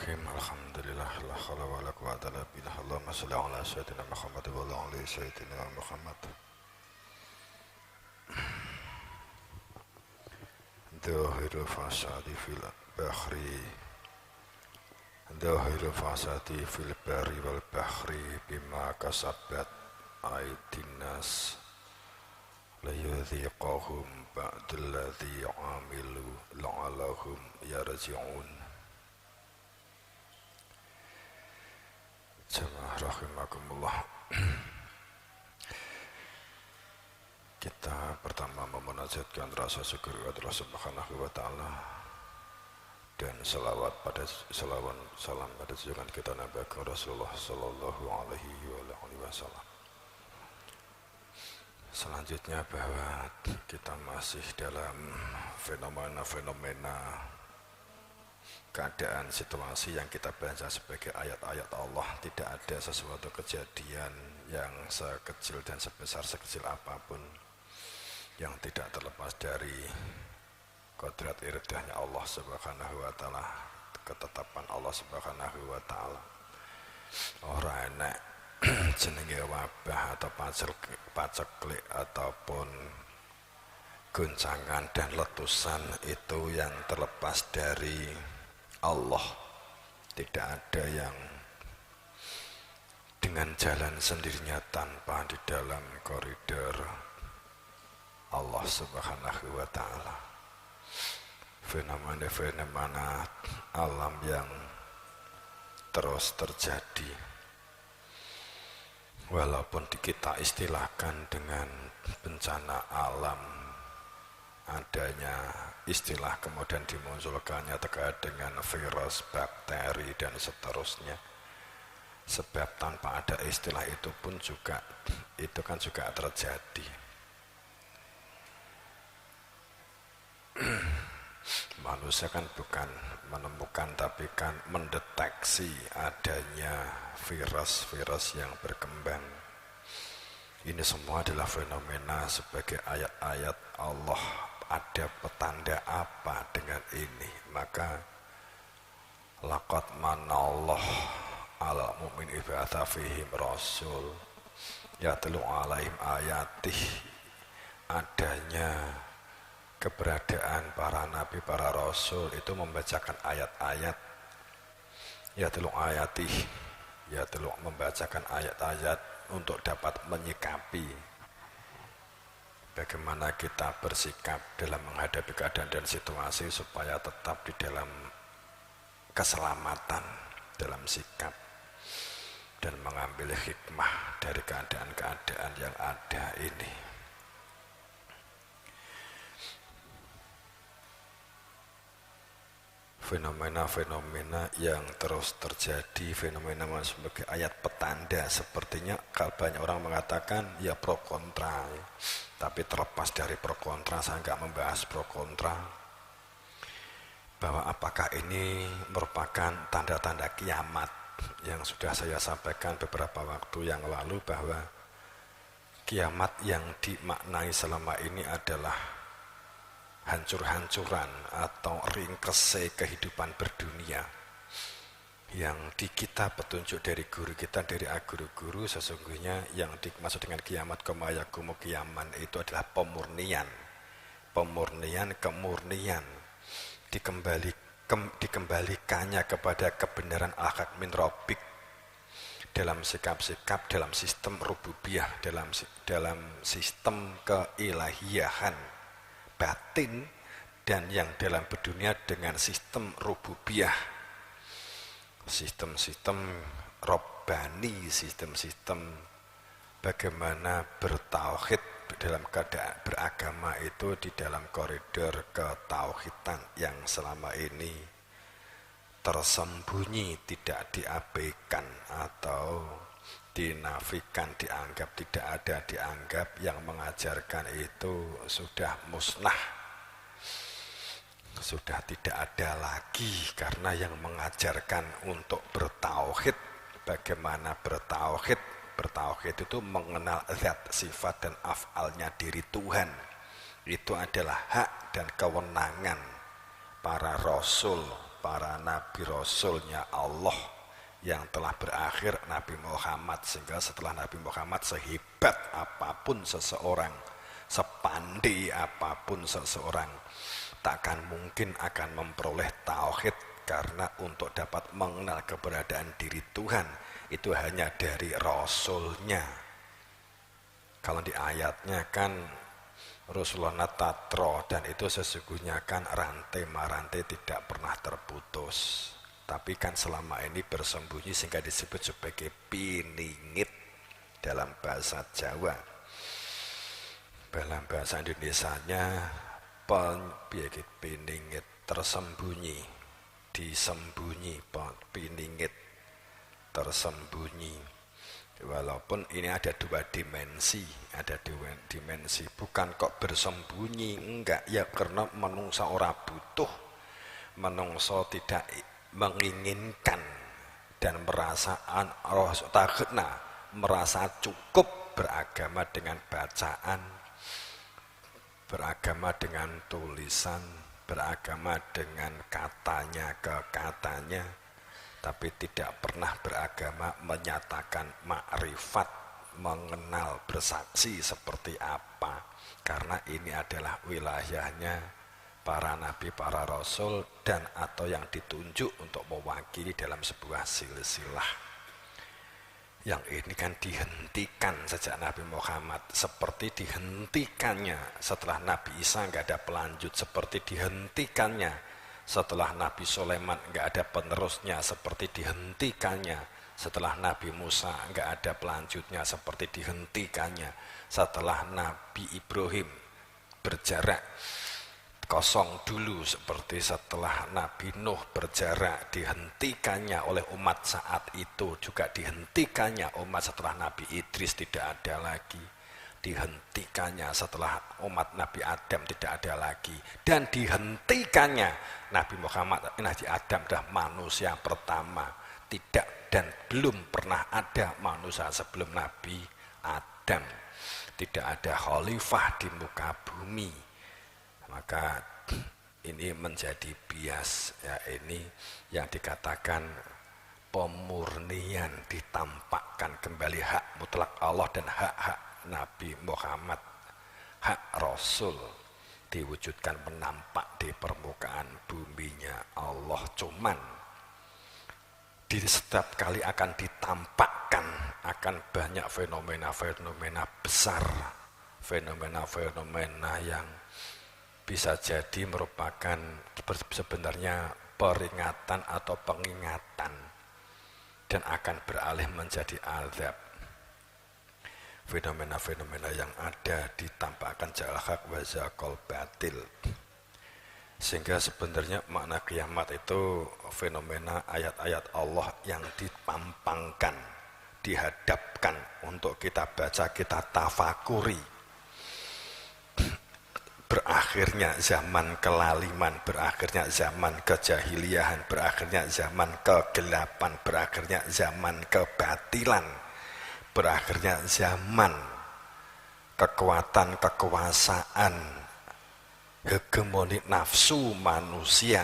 Bismillahirrahmanirrahim. Alhamdulillah la haula wala quwwata illa billah. Allahumma shalli ala sayyidina Muhammad wa ala ali sayyidina Muhammad. Dhahirul fasadi fil bahri Dhahirul fasadi fil bahri wal bahri bima kasabat aydin nas layudhiqahum ba'dalladhi amilu la'alahum yarji'un. Jamaah rahimakumullah. Kita pertama memunajatkan rasa syukur kepada Allah Subhanahu wa taala dan salam pada junjungan kita Nabi Rasulullah sallallahu alaihi wasallam. Selanjutnya bahwa kita masih dalam fenomena keadaan situasi yang kita baca sebagai ayat-ayat Allah. Tidak ada sesuatu kejadian yang sekecil dan sekecil apapun yang tidak terlepas dari kodrat iradahnya Allah Subhanahu wa taala, ketetapan Allah Subhanahu wa taala. Ora enek jenenge wabah atau paceklik ataupun guncangan dan letusan itu yang terlepas dari Allah. Tidak ada yang dengan jalan sendirinya tanpa di dalam koridor Allah Subhanahu wa taala. Fenomena alam yang terus terjadi, walaupun kita istilahkan dengan bencana alam, adanya istilah kemudian dimunculkannya terkait dengan virus, bakteri dan seterusnya. Sebab tanpa ada istilah itu pun juga itu kan juga terjadi. Manusia kan bukan menemukan tapi kan mendeteksi adanya virus-virus yang berkembang. Ini semua adalah fenomena sebagai ayat-ayat Allah. Ada petanda apa dengan ini? Maka laqad manallah ala mu'min ibadha fihim rasul yatlu alaihim ayatih. Adanya keberadaan para nabi, para rasul itu membacakan ayat-ayat, yatlu ayatih, yatlu membacakan ayat-ayat untuk dapat menyikapi bagaimana kita bersikap dalam menghadapi keadaan dan situasi supaya tetap di dalam keselamatan dalam sikap dan mengambil hikmah dari keadaan-keadaan yang ada ini. Fenomena-fenomena yang terus terjadi, fenomena sebagai ayat petanda. Sepertinya kalau banyak orang mengatakan ya pro kontra, tapi terlepas dari pro kontra, saya nggak membahas pro kontra, bahwa apakah ini merupakan tanda-tanda kiamat yang sudah saya sampaikan beberapa waktu yang lalu, bahwa kiamat yang dimaknai selama ini adalah hancur-hancuran atau ringkese kehidupan berdunia yang di kita petunjuk dari guru kita, dari guru-guru. Sesungguhnya yang dimaksud dengan kiamat kemayakumu kiaman itu adalah pemurnian, kemurnian, dikembalikannya kepada kebenaran akhlak min rabbik dalam sikap-sikap, dalam sistem rububiyah, dalam sistem keilahiyahan batin, dan yang dalam berdunia dengan sistem rububiyah, sistem-sistem robbani, sistem-sistem bagaimana bertauhid dalam keadaan beragama itu di dalam koridor ketauhidan yang selama ini tersembunyi, tidak diabaikan atau dinafikan, dianggap tidak ada, dianggap yang mengajarkan itu sudah musnah, sudah tidak ada lagi, karena yang mengajarkan untuk bertauhid, bagaimana bertauhid itu mengenal zat, sifat dan af'alnya diri Tuhan. Itu adalah hak dan kewenangan para rasul para nabi rasulnya Allah yang telah berakhir Nabi Muhammad, sehingga setelah Nabi Muhammad sehebat apapun seseorang, sepandai apapun seseorang, takkan mungkin akan memperoleh tauhid, karena untuk dapat mengenal keberadaan diri Tuhan itu hanya dari Rasulnya. Kalau di ayatnya kan Rasulullah tatro, dan itu sesungguhnya kan rantai-marantai tidak pernah terputus. Tapi kan selama ini bersembunyi sehingga disebut sebagai piningit dalam bahasa Jawa. Dalam bahasa Indonesianya piningit, tersembunyi, disembunyi, piningit, tersembunyi. Walaupun ini ada dua dimensi, bukan kok bersembunyi, enggak ya, karena menungsa ora butuh, menungso tidak menginginkan dan merasa cukup beragama dengan bacaan, beragama dengan tulisan, beragama dengan katanya ke katanya, tapi tidak pernah beragama menyatakan makrifat, mengenal, bersaksi seperti apa. Karena ini adalah wilayahnya para nabi, para rasul, dan atau yang ditunjuk untuk mewakili dalam sebuah silsilah. Yang ini kan dihentikan sejak Nabi Muhammad, seperti dihentikannya setelah Nabi Isa nggak ada pelanjut, seperti dihentikannya setelah Nabi Sulaiman nggak ada penerusnya, seperti dihentikannya setelah Nabi Musa nggak ada pelanjutnya, seperti dihentikannya setelah Nabi Ibrahim berjarak kosong dulu, seperti setelah Nabi Nuh berjarak, dihentikannya oleh umat saat itu, juga dihentikannya umat setelah Nabi Idris tidak ada lagi, dihentikannya setelah umat Nabi Adam tidak ada lagi, dan dihentikannya Nabi Muhammad, Nabi Adam adalah manusia pertama. Tidak dan belum pernah ada manusia sebelum Nabi Adam, tidak ada khalifah di muka bumi. Maka ini menjadi bias, ya, ini yang dikatakan pemurnian, ditampakkan kembali hak mutlak Allah dan hak-hak Nabi Muhammad, hak Rasul diwujudkan, menampak di permukaan buminya Allah. Cuman di setiap kali akan ditampakkan akan banyak fenomena-fenomena besar, fenomena-fenomena yang bisa jadi merupakan sebenarnya peringatan atau pengingatan, dan akan beralih menjadi azab. Fenomena-fenomena yang ada ditampakkan ja'al haq wa zaqal batil, sehingga sebenarnya makna kiamat itu fenomena ayat-ayat Allah yang dipampangkan, dihadapkan untuk kita baca, kita tafakuri. Berakhirnya zaman kelaliman, berakhirnya zaman kejahiliahan, berakhirnya zaman kegelapan, berakhirnya zaman kebatilan, berakhirnya zaman kekuatan, kekuasaan, hegemoni nafsu manusia.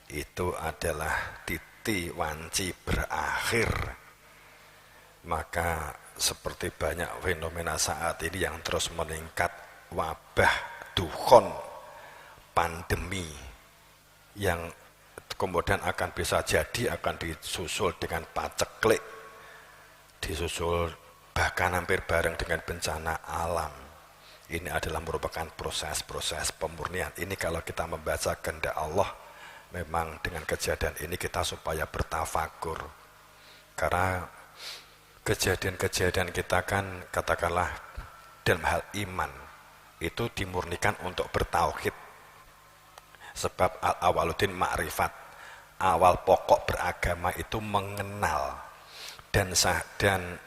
Itu adalah titik wanci berakhir. Maka seperti banyak fenomena saat ini yang terus meningkat, wabah, dukhon, pandemi yang kemudian akan bisa jadi akan disusul dengan paceklik, disusul bahkan hampir bareng dengan bencana alam. Ini adalah merupakan proses-proses pemurnian. Ini kalau kita membaca kehendak Allah, memang dengan kejadian ini kita supaya bertafakur. Karena kejadian-kejadian kita kan katakanlah dalam hal iman itu dimurnikan untuk bertauhid. Sebab al-awaluddin ma'rifat, awal pokok beragama itu mengenal. Dan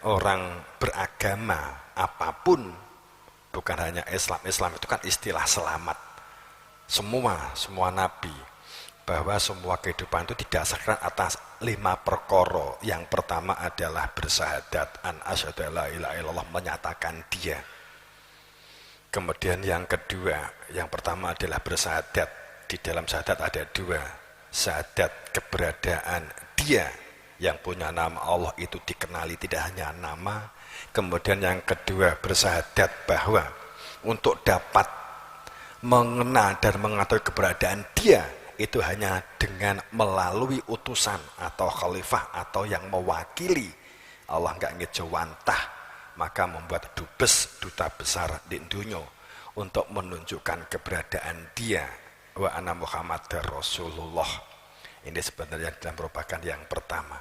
orang beragama apapun, bukan hanya Islam, Islam itu kan istilah selamat. Semua nabi, bahwa semua kehidupan itu didasarkan atas 5 perkara. Yang pertama adalah bersyahadat an asyhadu alla ilaha illallah, menyatakan dia. Kemudian yang kedua, yang pertama adalah bersyahadat. Di dalam syahadat ada 2, syahadat keberadaan Dia yang punya nama Allah itu dikenali, tidak hanya nama. Kemudian yang kedua, bersyahadat bahwa untuk dapat mengenal dan mengetahui keberadaan Dia itu hanya dengan melalui utusan atau khalifah atau yang mewakili. Allah nggak ngejawantah, maka membuat dubes, duta besar di dunia untuk menunjukkan keberadaan Dia, wa anna Muhammad Rasulullah. Ini sebenarnya merupakan yang pertama.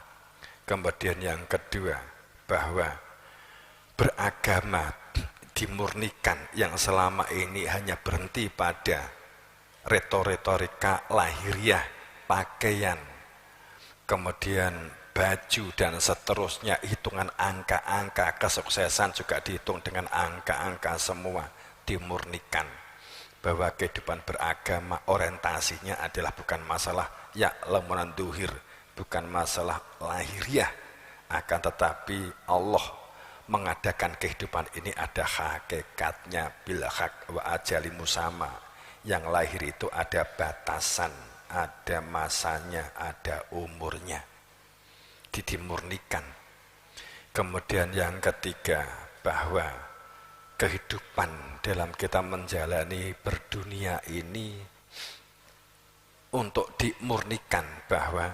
Kemudian yang kedua, bahwa beragama dimurnikan yang selama ini hanya berhenti pada retorika lahiriah, pakaian, kemudian baju dan seterusnya, hitungan angka-angka, kesuksesan juga dihitung dengan angka-angka semua, dimurnikan bahwa kehidupan beragama orientasinya adalah bukan masalah ya'lamunan duhir, bukan masalah lahiriah, akan tetapi Allah mengadakan kehidupan ini ada hakikatnya, bil haq wa ajali musama. Yang lahir itu ada batasan, ada masanya, ada umurnya, dimurnikan. Kemudian yang ketiga, bahwa kehidupan dalam kita menjalani berdunia ini untuk dimurnikan, bahwa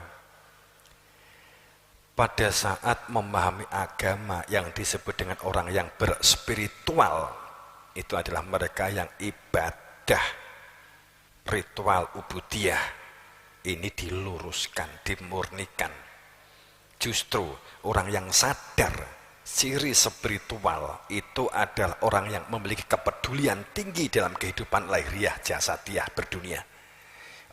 pada saat memahami agama yang disebut dengan orang yang berspiritual, itu adalah mereka yang ibadah ritual ubudiyah ini diluruskan, dimurnikan. Justru orang yang sadar ciri spiritual itu adalah orang yang memiliki kepedulian tinggi dalam kehidupan lahiriah jasadiah berdunia.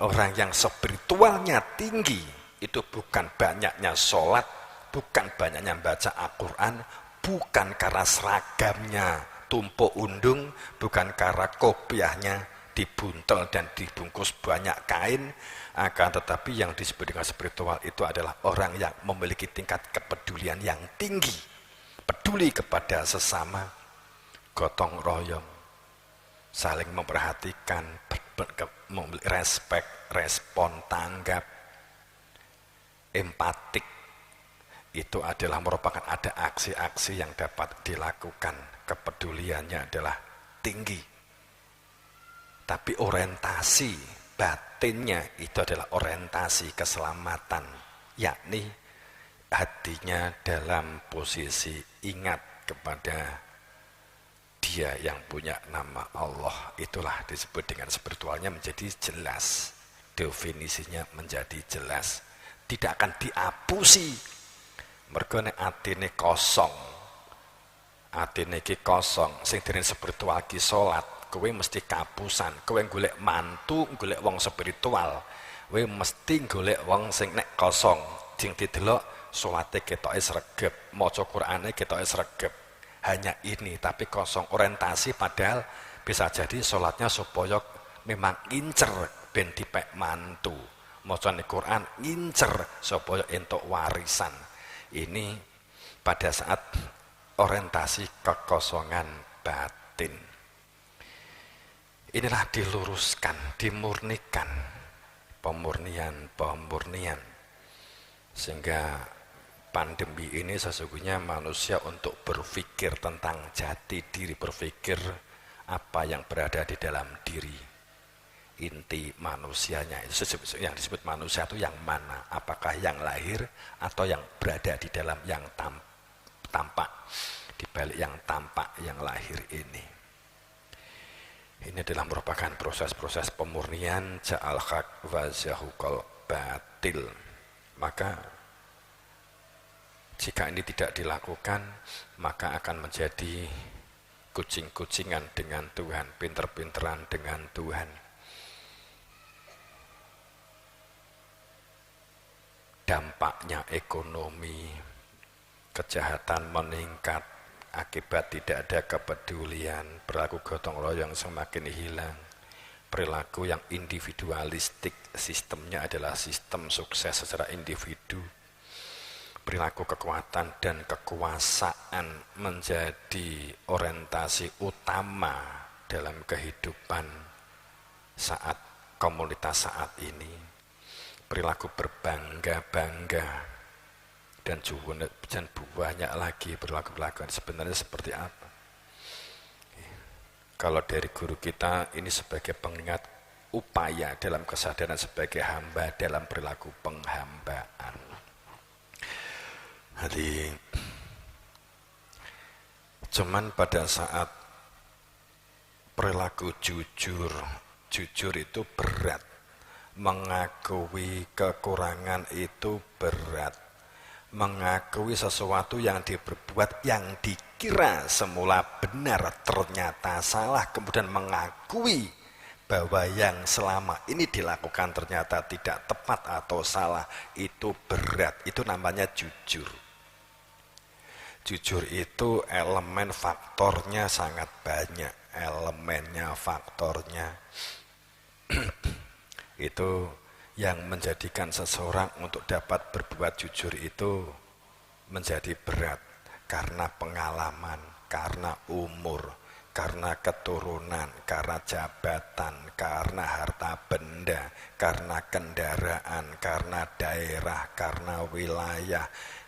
Orang yang spiritualnya tinggi itu bukan banyaknya sholat, bukan banyaknya baca Al-Quran, bukan karena seragamnya tumpuk undung, bukan karena kopiahnya dibuntel dan dibungkus banyak kain, akan tetapi yang disebut dengan spiritual itu adalah orang yang memiliki tingkat kepedulian yang tinggi, peduli kepada sesama, gotong royong, saling memperhatikan, respek, respon, tanggap, empatik. Itu adalah merupakan ada aksi-aksi yang dapat dilakukan, kepeduliannya adalah tinggi. Tapi orientasi batinnya itu adalah orientasi keselamatan, yakni hatinya dalam posisi ingat kepada Dia yang punya nama Allah. Itulah disebut dengan spiritualnya menjadi jelas, definisinya menjadi jelas, tidak akan diapusi. Mergo nek atine kosong, atine iki kosong, sing diren spiritual ki salat, kowe mesti kapusan. Kowe golek mantu, golek wong spiritual, kowe mesti golek wong sing nek kosong, sing didelok salate ketoke sregep, maca Qur'ane ketoke sregep. Hanya ini, tapi kosong orientasi, padahal bisa jadi salatnya supaya memang incer ben dipek mantu. Macane Quran incer supaya entuk warisan. Ini pada saat orientasi kekosongan batin. Inilah diluruskan, dimurnikan, pemurnian. Sehingga pandemi ini sesungguhnya manusia untuk berpikir tentang jati diri, berpikir apa yang berada di dalam diri. Inti manusianya itu yang disebut manusia itu yang mana, apakah yang lahir atau yang berada di dalam yang tampak, di balik yang tampak yang lahir ini adalah merupakan proses-proses pemurnian ja'al haq wa zahukal batil. Maka jika ini tidak dilakukan, maka akan menjadi kucing-kucingan dengan Tuhan, pinter-pinteran dengan Tuhan. Dampaknya ekonomi, kejahatan meningkat akibat tidak ada kepedulian, perilaku gotong royong semakin hilang, perilaku yang individualistik, sistemnya adalah sistem sukses secara individu, perilaku kekuatan dan kekuasaan menjadi orientasi utama dalam kehidupan saat komunitas saat ini. perilaku berbangga-bangga, dan banyak lagi perilaku-perilaku sebenarnya seperti apa. Kalau dari guru kita ini sebagai pengingat upaya dalam kesadaran sebagai hamba dalam perilaku penghambaan. Jadi cuman pada saat perilaku jujur itu berat, mengakui kekurangan itu berat, mengakui sesuatu yang diperbuat yang dikira semula benar ternyata salah, kemudian mengakui bahwa yang selama ini dilakukan ternyata tidak tepat atau salah, itu berat. Itu namanya jujur. Jujur itu elemen faktornya sangat banyak, elemennya faktornya itu yang menjadikan seseorang untuk dapat berbuat jujur itu menjadi berat, karena pengalaman, karena umur, karena keturunan, karena jabatan, karena harta benda, karena kendaraan, karena daerah, karena wilayah,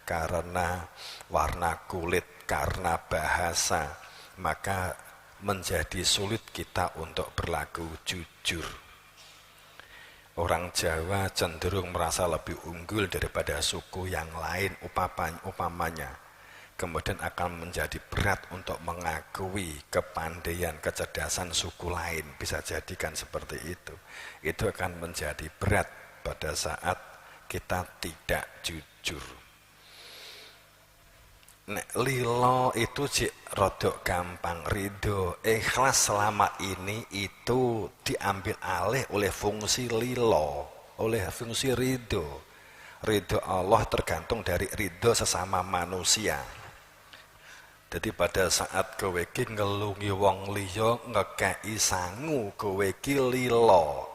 karena warna kulit, karena bahasa, maka menjadi sulit kita untuk berlaku jujur. Orang Jawa cenderung merasa lebih unggul daripada suku yang lain upamanya. Kemudian akan menjadi berat untuk mengakui kepandaian, kecerdasan suku lain. Bisa jadikan seperti itu. Itu akan menjadi berat pada saat kita tidak jujur. Nek lilo itu rodok gampang, ridho, ikhlas selama ini itu diambil alih oleh fungsi lilo, oleh fungsi ridho. Ridho Allah tergantung dari ridho sesama manusia. Jadi pada saat kowe iki ngelungi wong liya ngekei sangu, kowe iki lilo,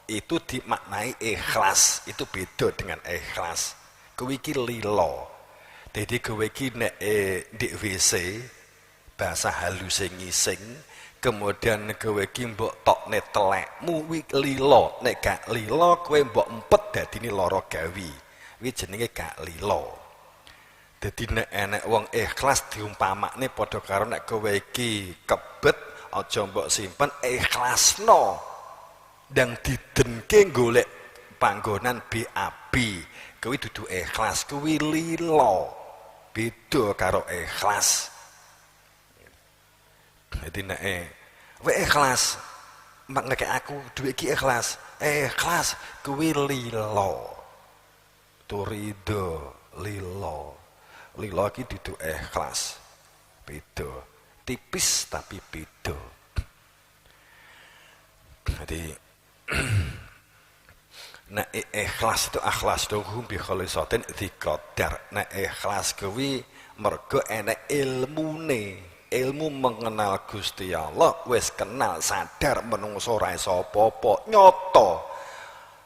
itu dimaknai ikhlas, itu beda dengan ikhlas. Kowe iki lilo. Jadi kowe iki nek di WC bahasa halus ngising, kemudian kowe iki mbok tokne telekmu kuwi lilo, nek gak lilo kowe mbok empet dadine lara gawi. Kuwi jenenge gak lilo. Dadi nek enek wong ikhlas diumpamakne padha karo nek kowe iki kebet aja mbok simpen, ikhlasno. Ndang didenke golek panggonan BAB. Kuwi dudu ikhlas, kuwi lilo. Beda karo ikhlas. Jadi nek kowe ikhlas, mak ngekek aku duwe iki ikhlas. Ikhlas kuwi lilo. Turido lilo. Lilo iki dudu ikhlas. Beda. Tipis tapi beda. Jadi nek ikhlas itu akhlas dohum bi khalisatin diqaddar. Nek ikhlas kuwi mergo enek ilmune, ilmu mengenal Gusti Allah, wis kenal sadar menungso ora iso apa-apa, nyata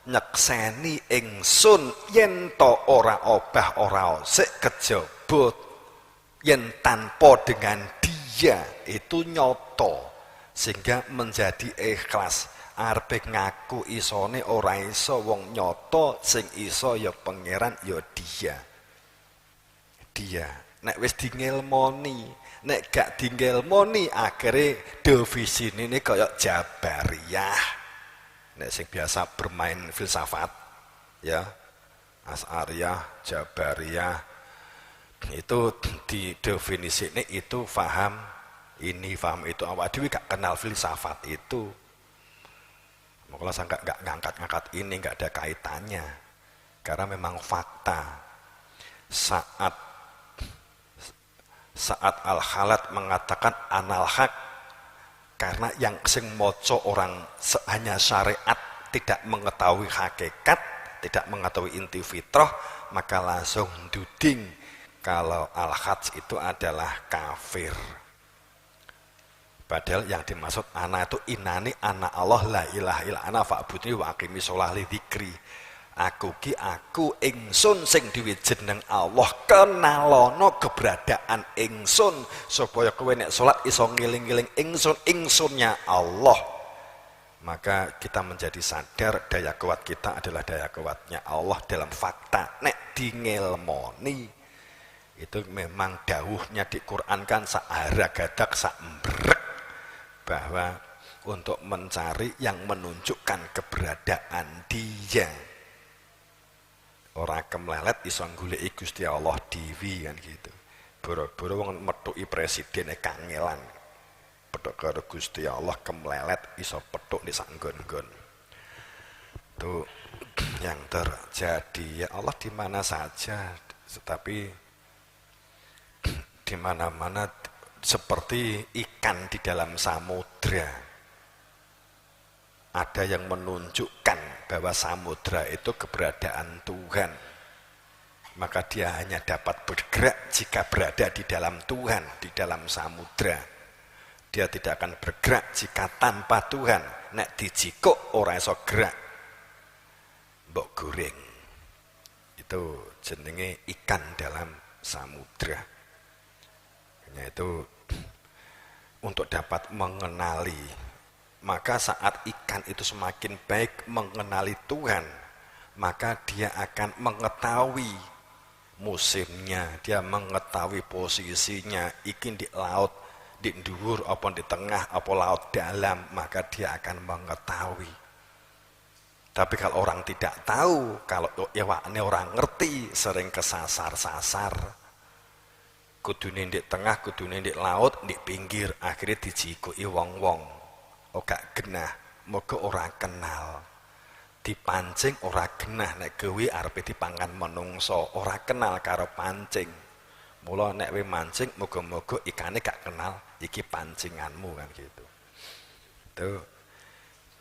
nyekseni ingsun yen to ora obah ora sik kejaba, yen tanpa dengan dia itu nyata, sehingga menjadi ikhlas. Arep ngaku isone ora iso, wong nyata sing iso ya pangeran ya dia. Nek wis dingelmoni, nek gak dingelmoni akhire definisi ini kayak Jabariyah. Nek sing biasa bermain filsafat ya, Asy'ariyah, Jabariyah itu di definisi ini itu faham ini faham itu, awak dhewe gak kenal filsafat itu. Kalau saya nggak ngangkat ini nggak ada kaitannya, karena memang fakta. Saat Al-Khalat mengatakan anal haq, karena yang sing moco orang hanya syariat, tidak mengetahui hakikat, tidak mengetahui inti fitrah, maka langsung duding kalau Al-Hajj itu adalah kafir. Padahal yang dimaksud ana itu inani ana Allah la ilaha illa ana fa'budni wa aqimi sholah li dzikri. Aku ki aku ingsun sing duwe jeneng Allah, kenalono keberadaan ingsun supaya kowe nek salat iso ngiling-ngiling ingsun, ingsunnya Allah. maka kita menjadi sadar daya kuat kita adalah daya kuatnya Allah dalam fakta. Nek dingelmoni itu memang dawuhnya di Quran kan sa'ara gadak sa'embrek, bahwa untuk mencari yang menunjukkan keberadaan dia. Ora kemlelet iso goleki Gusti Allah dewi kan gitu. Boro-boro wong metuki presiden kangelan. Petuk karo Gusti Allah kemlelet iso petuk di sak nggon-nggon. Itu yang terjadi. Ya Allah di mana saja, tetapi di mana-mana seperti ikan di dalam samudra. Ada yang menunjukkan bahwa samudra itu keberadaan Tuhan. Maka dia hanya dapat bergerak jika berada di dalam Tuhan, di dalam samudra. Dia tidak akan bergerak jika tanpa Tuhan. Nek dijikuk ora iso gerak. Mbok goreng. Itu jenenge ikan dalam samudra. Yaitu untuk dapat mengenali. Maka saat ikan itu semakin baik mengenali Tuhan, maka dia akan mengetahui musimnya, dia mengetahui posisinya, ikin di laut, di dhuwur apa di tengah apa laut dalam, maka dia akan mengetahui. Tapi kalau orang tidak tahu, kalau ewakne orang ngerti, sering kesasar-sasar. Kudune di tengah, kudune di laut, di pinggir, akhirnya dijikuki wong-wong. Gak genah, moga ora kenal. Dipancing ora genah, nek gawe arepe dipangan menungso, ora kenal karo pancing. Mula nek we mancing, moga-moga ikane gak kenal iki pancinganmu kan gitu. Itu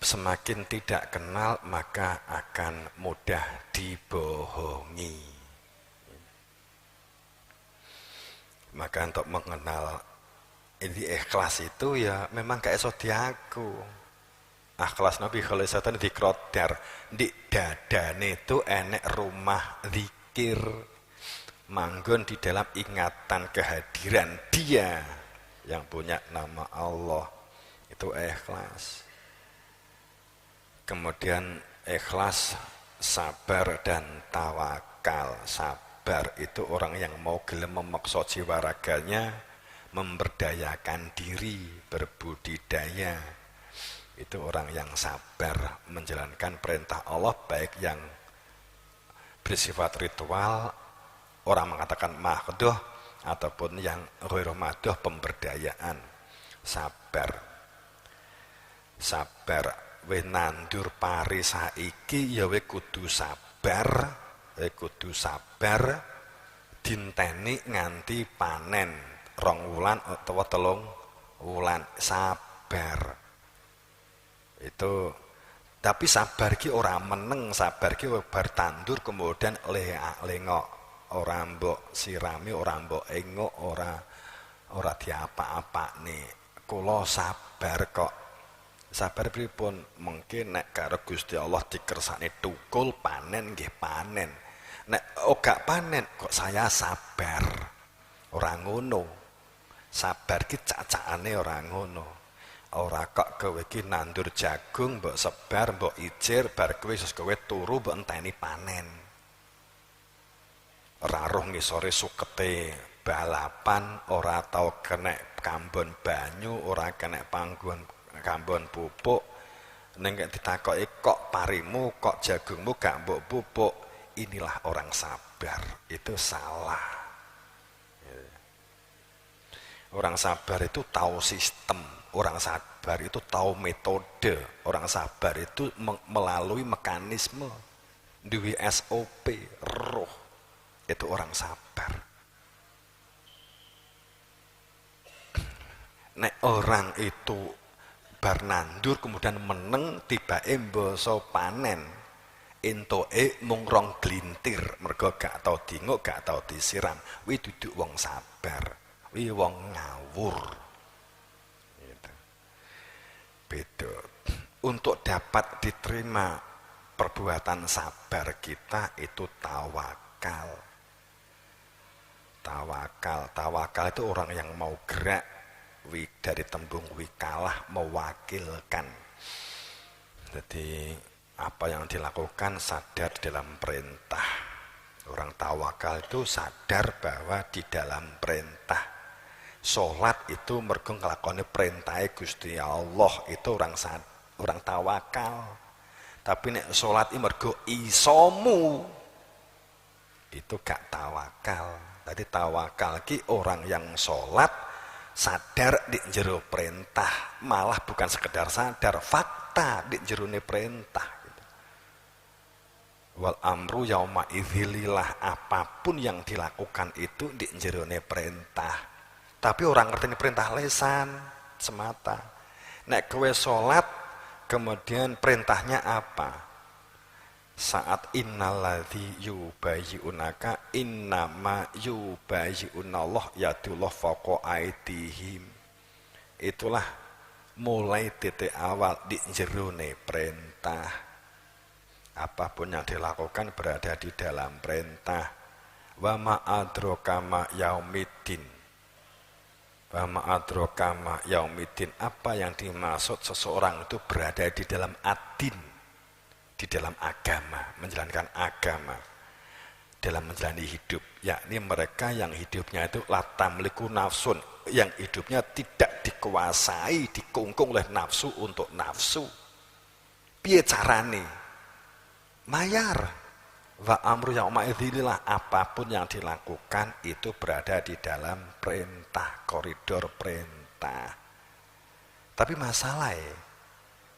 semakin tidak kenal maka akan mudah dibohongi. Maka untuk mengenal ini ikhlas itu ya memang gak iso diaku. Ikhlas Nabi khalisatan dikrodar di dadane itu enek rumah zikir, manggon di dalam ingatan kehadiran dia yang punya nama Allah. Itu ikhlas. Kemudian ikhlas, sabar dan tawakal. Sabar itu orang yang mau gelem memaksa jiwa raganya, memberdayakan diri, berbudidaya. Itu orang yang sabar menjalankan perintah Allah, baik yang bersifat ritual, orang mengatakan mahdoh, ataupun yang ghairu mahdoh, pemberdayaan. Sabar. Sabar. We nandur pari saiki ya we kudu sabar. We kudu sabar dinteni nganti panen. 2 wulan atau 3 wulan, sabar. Itu tapi sabar ki ora meneng, sabar ki bar tandur kemudian lengok, ora mbok sirami, ora mbok engok, ora diapa-apane. Kula sabar kok. Sabar pripun? Mungkin nek karo Gusti Allah dikersane tukul panen nggih panen. Nek gak panen kok saya sabar. Ora ngono. Sabar ki cacakane ora ngono. Ora kok kowe iki nandur jagung mbok sebar, mbok ijir, bar kowe wis kowe turu mbok enteni panen. Ora roh ngisore sukete balapan, ora tau kena kambon banyu, ora kena panggon kambon pupuk. Ning ditakoki kok parimu, kok jagungmu gak mbok pupuk. Inilah orang sabar. Itu salah. Orang sabar itu tahu sistem, orang sabar itu tahu metode, orang sabar itu melalui mekanisme, duwe SOP, roh. Itu orang sabar. Nek orang itu bar nandur kemudian meneng tibake mbasa panen, entuke mung 2 glintir, mergo gak tau dinguk, gak tau disiram. Kuwi duduk wong sabar. Wi wong ngawur. Gitu. Beda. Untuk dapat diterima perbuatan sabar kita itu tawakal. Tawakal itu orang yang mau gerak, dari tembung wikalah, mewakilkan. Jadi apa yang dilakukan sadar di dalam perintah. Orang tawakal itu sadar bahwa di dalam perintah. Sholat itu mergo nglakoni perintah Gusti Allah, itu orang tawakal. Tapi nek sholat itu mergo isomu, itu gak tawakal. Tadi tawakal ki orang yang sholat sadar di jero perintah, malah bukan sekedar sadar, fakta di jerone perintah gitu. Wal amru yauma idzilillah, apapun yang dilakukan itu di jerone perintah. Tapi orang ngerti ini perintah lesan semata. Nek kowe sholat kemudian perintahnya apa? Saat innalladzi yubayyi'unaka innama yubayyi'unallah yadullah fawqa aydihim. Itulah mulai titik awal di jerone perintah. Apapun yang dilakukan berada di dalam perintah. Wa ma adraka ma yaumiddin. Wa ma adraka ma yaumiddin. Apa yang dimaksud seseorang itu berada di dalam ad-din, di dalam agama, menjalankan agama, dalam menjalani hidup, yakni mereka yang hidupnya itu latamliku nafsun, yang hidupnya tidak dikuasai, dikungkung oleh nafsu untuk nafsu. Piye carane? Mayar. Wa amru yauma idzilillah, apapun yang dilakukan itu berada di dalam perintah, koridor perintah. Tapi masalahnya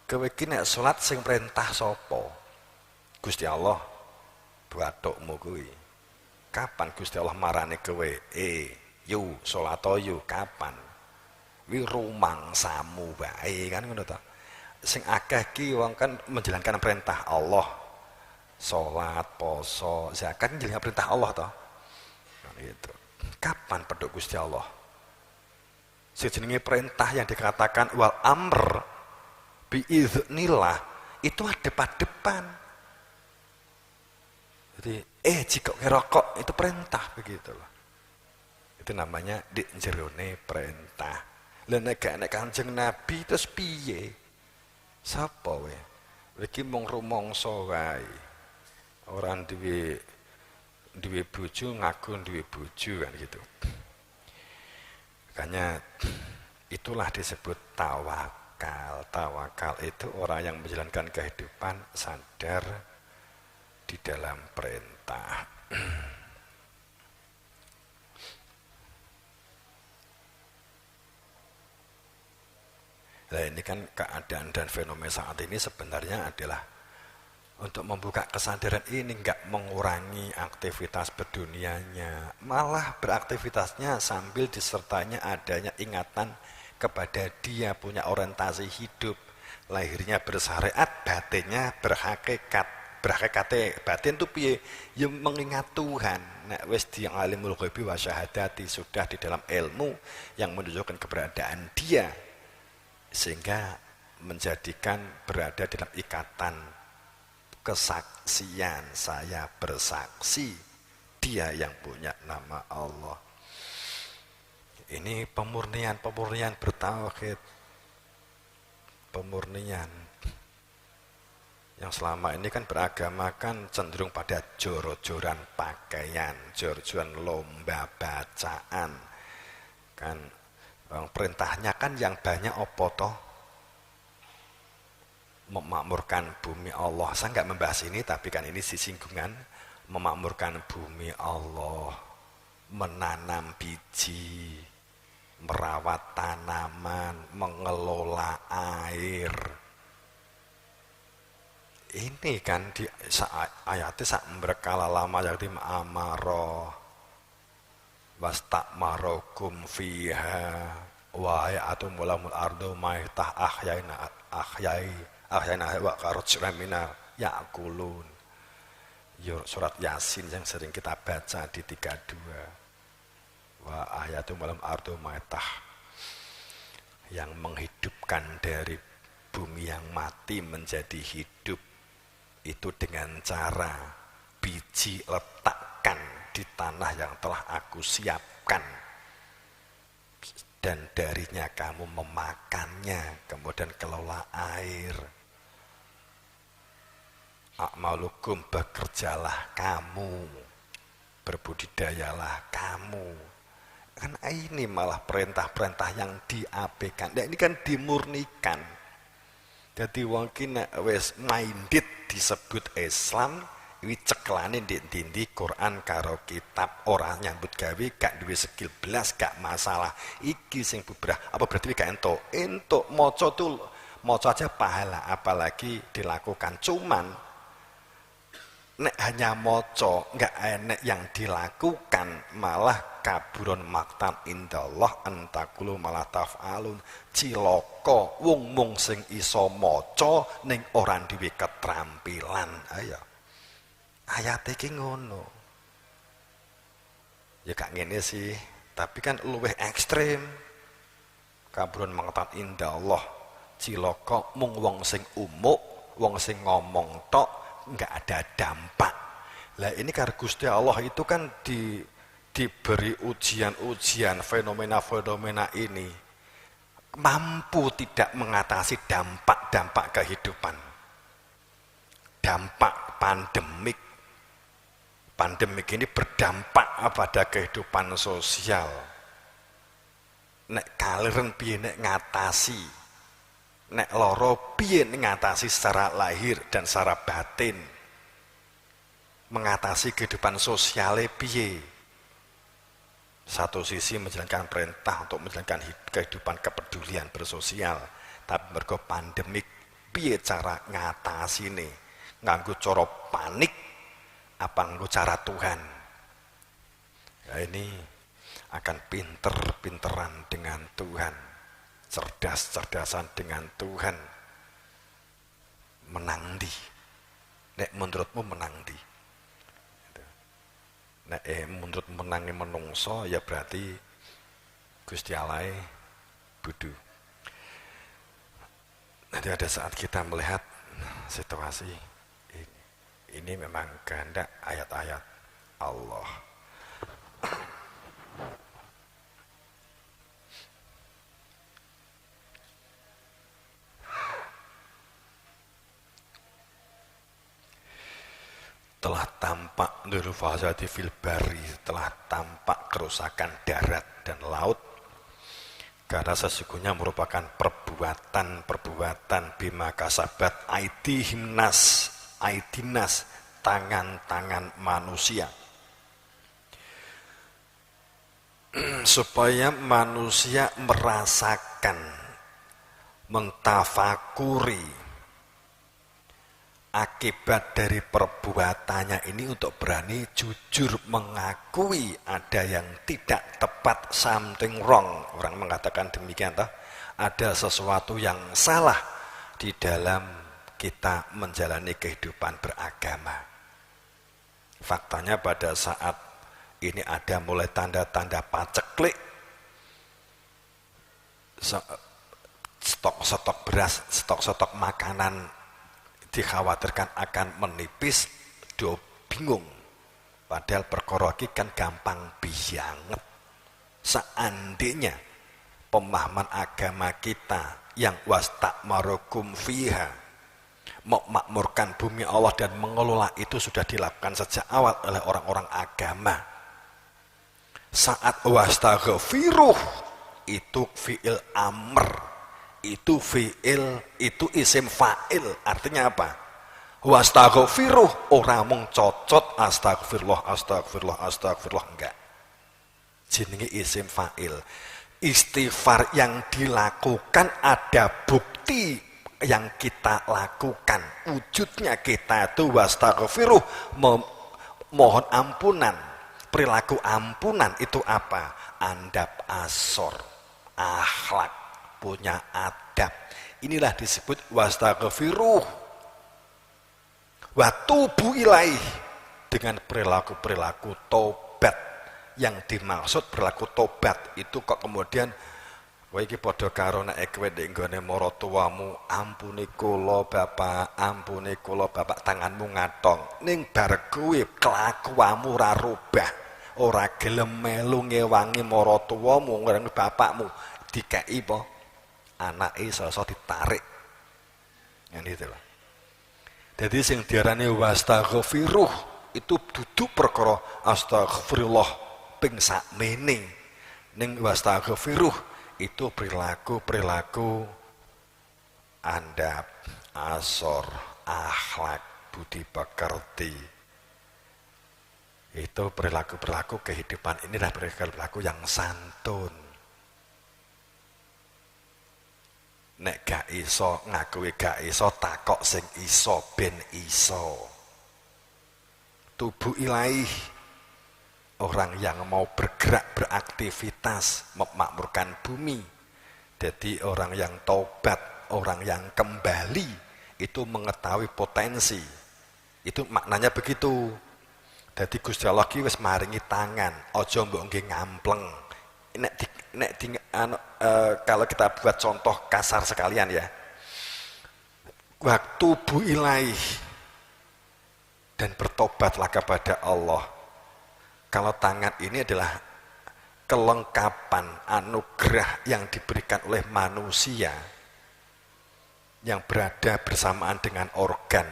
kowe iki nek salat sing perintah sapa? Gusti Allah. Bathukmu kuwi. Kapan Gusti Allah marani kowe? Yu salat yu kapan? Wi rumangsamu wae kan ngono ta. Sing akeh ki wong kan menjalankan perintah Allah. Salat, poso, zakat menjalankan perintah Allah toh. Gitu. Kapan pedhok Gusti Allah? Sejenenge perintah yang dikatakan wal amr biiznillah itu depan-depan. Jadi jika ngerokok itu perintah begitu loh. Itu namanya di jerone perintah. Lah nek Kanjeng Nabi terus piye? Sapa we? Iki mung rumangsa wae. Ora duwe bojo ngaku duwe bojo kan gitu. Makanya itulah disebut tawakal. Tawakal itu orang yang menjalankan kehidupan sadar di dalam perintah. Nah ini kan keadaan dan fenomena saat ini sebenarnya adalah untuk membuka kesadaran ini, enggak mengurangi aktivitas berdunianya, malah beraktivitasnya sambil disertanya adanya ingatan kepada dia punya orientasi hidup, lahirnya bersyariat, batinnya berhakikat. Berhakikat batin itu piye? Ya mengingat Tuhan. Nek wis di alimul ghaibi wa syahadati, sudah di dalam ilmu yang menunjukkan keberadaan dia, sehingga menjadikan berada dalam ikatan kesaksian, saya bersaksi dia yang punya nama Allah. Ini pemurnian bertauhid, pemurnian yang selama ini kan beragama kan cenderung pada jor-joran pakaian, jor-joran lomba bacaan kan. Perintahnya kan yang banyak opo toh? Memakmurkan bumi Allah. Saya nggak membahas ini, tapi kan ini singgungan memakmurkan bumi Allah, menanam biji, merawat tanaman, mengelola air. Ini kan di ayatnya sak berkala lama yakti amaro wastakmarokum fiha wa ayatum mulamul ardu maitah ahyana wa karujna mina ya'kulun. Surat Yasin yang sering kita baca di 32. Wa ayatum mulam ardu maitah, yang menghidupkan dari bumi yang mati menjadi hidup itu dengan cara biji letakkan di tanah yang telah aku siapkan, dan darinya kamu memakannya, kemudian kelola air. a'malukum, bekerjalah kamu, berbudidayalah kamu. Kan ini malah perintah-perintah yang diabaikan. Nah, ini kan dimurnikan. Jadi wong ki nek wis minded disebut Islam, iki ceklane ndi-ndi Quran karo kitab, ora nyambut gawe, gak duwe skill belas, gak masalah. Iki sing bubrah. Apa berarti gak entuk maca tuh maca aja pahala, apalagi dilakukan. Cuman nek hanya maca enggak enek yang dilakukan, malah kaburon maktan indallah antakulu malah taf'alun. Cilaka wong mung sing iso maca ning ora duwe keterampilan. Ayo ayat iki ngono ya, gak ngene sih, tapi kan luwih ekstrem. Kaburon maktan indallah, cilaka mung wong sing umuk, wong sing ngomong tok, nggak ada dampak. Lah ini karena Gusti Allah itu kan diberi ujian-ujian, fenomena-fenomena ini mampu tidak mengatasi dampak-dampak kehidupan, dampak pandemik. Pandemik ini berdampak pada kehidupan sosial. Nek kaliren piye nek ngatasi, nek loro piye ngatasi secara lahir dan secara batin, mengatasi kehidupan sosialnya piye. Satu sisi menjalankan perintah untuk menjalankan kehidupan kepedulian bersosial, tapi mergo pandemik piye cara ngatasi nih, nganggo cara panik apa nganggo cara Tuhan. Ya ini akan pinter-pinteran dengan Tuhan, cerdas-cerdasan dengan Tuhan. Menang di, nek menurutmu menang di, nek menurut menangi menungso ya berarti Gusti Allah budu. Nanti ada saat kita melihat situasi ini memang kehendak ayat-ayat Allah. Telah tampak nurul fasadi fil bari, telah tampak kerusakan darat dan laut, karena sesungguhnya merupakan perbuatan bima kasabat aidinas, tangan-tangan manusia, supaya manusia merasakan, mentafakuri akibat dari perbuatannya ini, untuk berani jujur mengakui ada yang tidak tepat, something wrong. Orang mengatakan demikian toh, ada sesuatu yang salah di dalam kita menjalani kehidupan beragama. Faktanya pada saat ini ada mulai tanda-tanda paceklik, stok-stok beras, stok-stok makanan dikhawatirkan akan menipis, do bingung. Padahal perkara iki kan gampang banget. Seandainya pemahaman agama kita yang wastakmarukum fiha, memakmurkan bumi Allah dan mengelola itu sudah dilakukan sejak awal oleh orang-orang agama. Saat wastaghfiruh itu fi'il amr, itu fi'il, itu isim fa'il. Artinya apa? Wastaghfiruh, orang mung cocot astagfirullah, enggak. Jenenge isim fa'il. Istighfar yang dilakukan ada bukti yang kita lakukan. Wujudnya kita itu wastaghfiruh, mohon ampunan. Perilaku ampunan itu apa? Andap asor, akhlak, punya adab. Inilah disebut wastaghfiruh wa tubu ilaih, dengan perilaku-perilaku tobat. Yang dimaksud perilaku tobat itu kok kemudian kowe iki padha karo nek kowe ndek nggone maratuwamu, ampuni kula Bapak, ampuni kula Bapak, tanganmu ngatong. Ning bar kowe kelakuanmu ora rubah, ora gelem melu ngewangi maratuwamu, ngewangi bapakmu, dikeki apa? Anake iso ditarik. Yang itu loh. Jadi sing diarani wastaghfiruh itu duduk perkara astagfirullah ping sakmene. Ning wastaghfiruh itu perilaku andap, asor, akhlak, budi pekerti. Itu perilaku-perilaku kehidupan, inilah perilaku yang santun. Nek gak iso ngakui gak iso, takok sing iso ben iso. Tubuh ilaih, orang yang mau bergerak beraktivitas memakmurkan bumi. Jadi orang yang taubat, orang yang kembali itu mengetahui potensi. Itu maknanya begitu. Jadi Gusti Allah ki wis maringi tangan, aja mbok nggih ngampleng. Kalau kita buat contoh kasar sekalian ya. Waktu tubuh ilaih dan bertobatlah kepada Allah. Kalau tangan ini adalah kelengkapan anugerah yang diberikan oleh manusia yang berada bersamaan dengan organ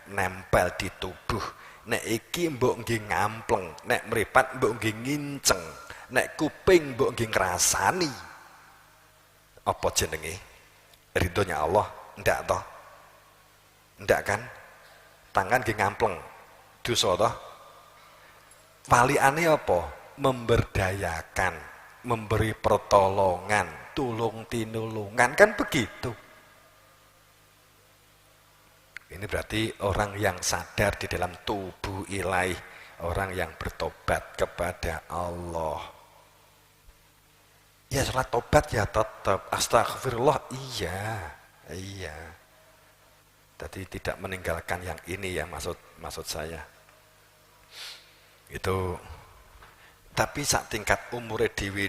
nempel di tubuh. Nek iki mbok nggih ngampleng, nek mripat mbok nggih nginceng, nek kuping mbok nggih ngrasani. Apa jenenge? Ridhonya Allah? Ndak toh? Ndak kan? Tangan nggih ngampleng. Dosa toh? Waliane apa? Memberdayakan, memberi pertolongan, tulung tinulungan, kan begitu. Ini berarti orang yang sadar di dalam tubuh ilaih, orang yang bertobat kepada Allah. Ya sholat tobat ya tetap, astagfirullah iya. Jadi tidak meninggalkan yang ini ya maksud saya. Itu tapi sak tingkat umure dewi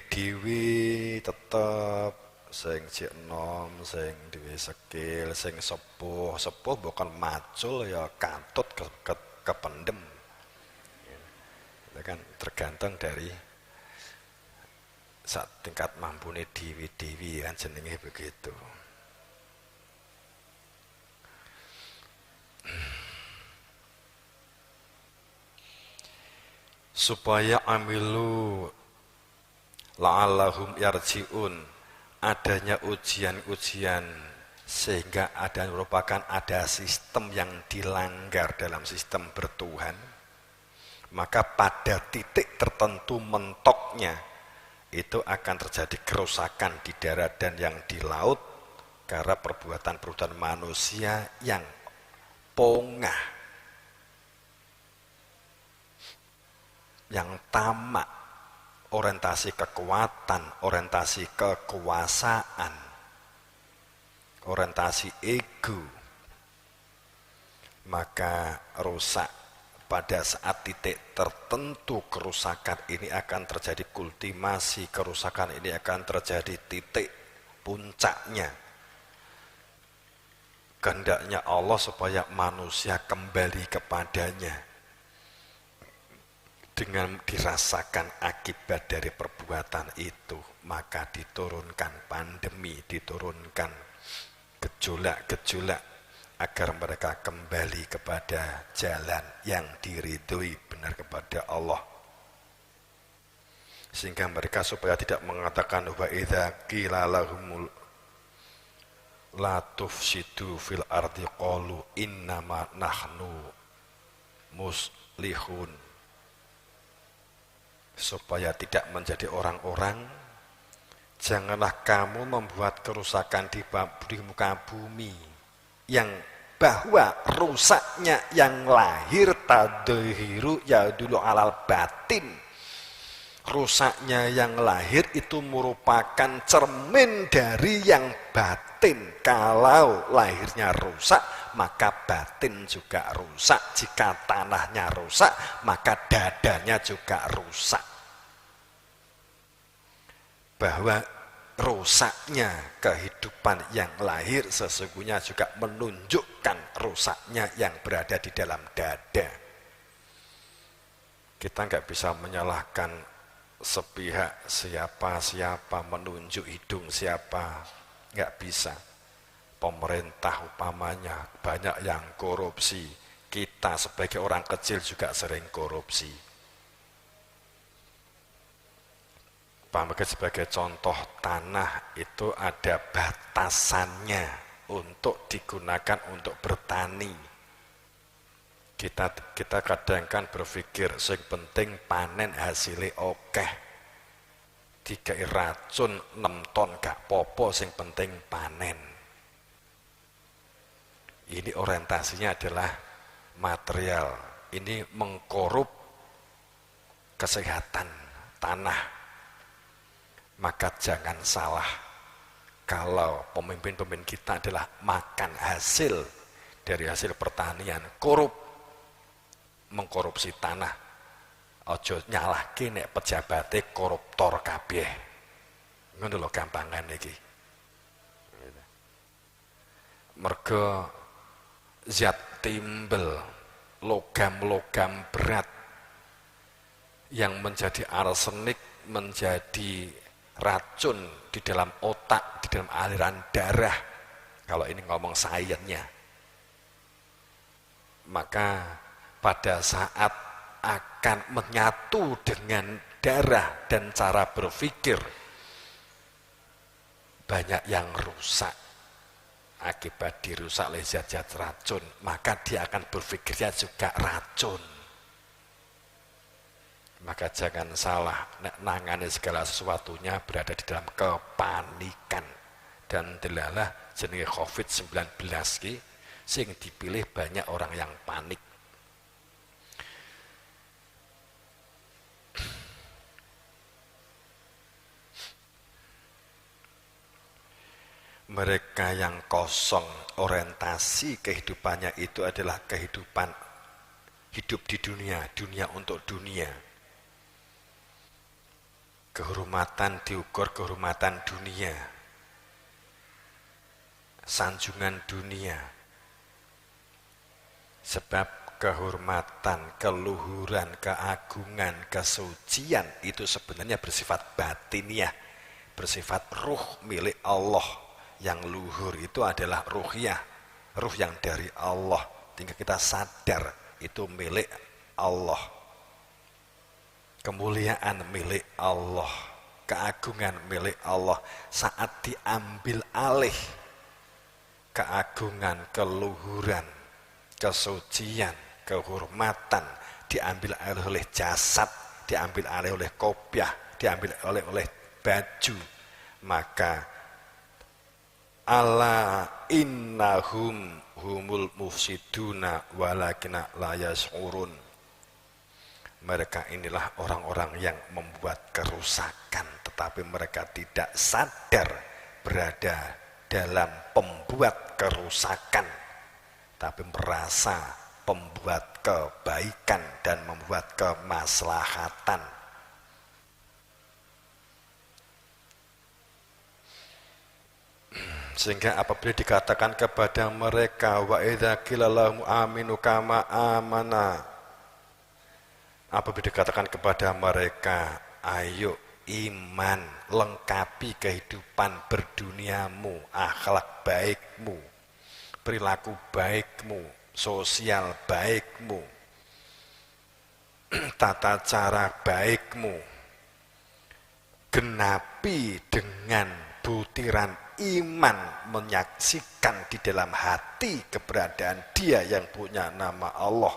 tetap sing cek enom, sing duwe skill, sing sepuh bukan macul ya katut kependem. Itu kan tergantung dari sak tingkat mampune dewi kan jenenge begitu. Supaya amilu la'allahum yarji'un, adanya ujian-ujian sehingga ada sistem yang dilanggar dalam sistem bertuhan, maka pada titik tertentu mentoknya itu akan terjadi kerusakan di darat dan yang di laut karena perbuatan manusia yang pongah, yang tamak, orientasi kekuatan, orientasi kekuasaan, orientasi ego, maka rusak. Pada saat titik tertentu kerusakan ini akan terjadi, kultivasi kerusakan ini akan terjadi titik puncaknya. Kehendaknya Allah supaya manusia kembali kepadanya dengan dirasakan akibat dari perbuatan itu, maka diturunkan pandemi, diturunkan gejolak-gejolak agar mereka kembali kepada jalan yang diridhoi benar kepada Allah, sehingga mereka supaya tidak mengatakan wa idza qila lahumul la tufsidu fil ardi qalu innama nahnu muslihun, supaya tidak menjadi orang-orang, janganlah kamu membuat kerusakan di muka bumi, yang bahwa rusaknya yang lahir tadhiru ya dulu alal batin, rusaknya yang lahir itu merupakan cermin dari yang batin. Kalau lahirnya rusak, maka batin juga rusak. Jika tanahnya rusak, maka dadanya juga rusak. Bahwa rusaknya kehidupan yang lahir sesungguhnya juga menunjukkan rusaknya yang berada di dalam dada. Kita nggak bisa menyalahkan sepihak siapa menunjuk hidung siapa, nggak bisa. pemerintah umpamanya banyak yang korupsi, kita sebagai orang kecil juga sering korupsi. Sebagai contoh, tanah itu ada batasannya untuk digunakan untuk bertani. Kita kadang kan berpikir sing penting panen hasilnya okeh, dikai racun 6 ton gak popo, sing penting panen. Ini orientasinya adalah material, ini mengkorup kesehatan tanah. Maka jangan salah kalau pemimpin-pemimpin kita adalah makan hasil dari hasil pertanian, korup, mengkorupsi tanah. Ojo nyalahke nek pejabate koruptor kabeh. Ngono lho gampangan iki. Mergo zat timbel, logam-logam berat yang menjadi arsenik, menjadi racun di dalam otak, di dalam aliran darah, kalau ini ngomong sainsnya, maka pada saat akan menyatu dengan darah dan cara berpikir, banyak yang rusak akibat dirusak oleh zat-zat racun, maka dia akan berpikirnya juga racun. Maka jangan salah, nangani segala sesuatunya berada di dalam kepanikan. Dan delalah jenis COVID-19 ki sing dipilih banyak orang yang panik. Mereka yang kosong orientasi kehidupannya itu adalah kehidupan hidup di dunia, dunia untuk dunia. Kehormatan diukur kehormatan dunia, sanjungan dunia. Sebab kehormatan, keluhuran, keagungan, kesucian itu sebenarnya bersifat batiniah, bersifat ruh milik Allah. Yang luhur itu adalah ruhiyah, ruh yang dari Allah, tinggal kita sadar itu milik Allah. Kemuliaan milik Allah, keagungan milik Allah. Saat diambil alih keagungan, keluhuran, kesucian, kehormatan, diambil alih oleh jasad, diambil alih oleh kopiah, diambil oleh baju, maka ala innahum humul mufsiduna walakina la yash'urun. Mereka inilah orang-orang yang membuat kerusakan, tetapi mereka tidak sadar berada dalam pembuat kerusakan, tapi merasa pembuat kebaikan dan membuat kemaslahatan. Sehingga apabila dikatakan kepada mereka wa idza qila lahum aminu kama amana, apabila dikatakan kepada mereka, ayo iman, lengkapi kehidupan berduniamu, akhlak baikmu, perilaku baikmu, sosial baikmu, tata cara baikmu, genapi dengan butiran iman, menyaksikan di dalam hati keberadaan Dia yang punya nama Allah,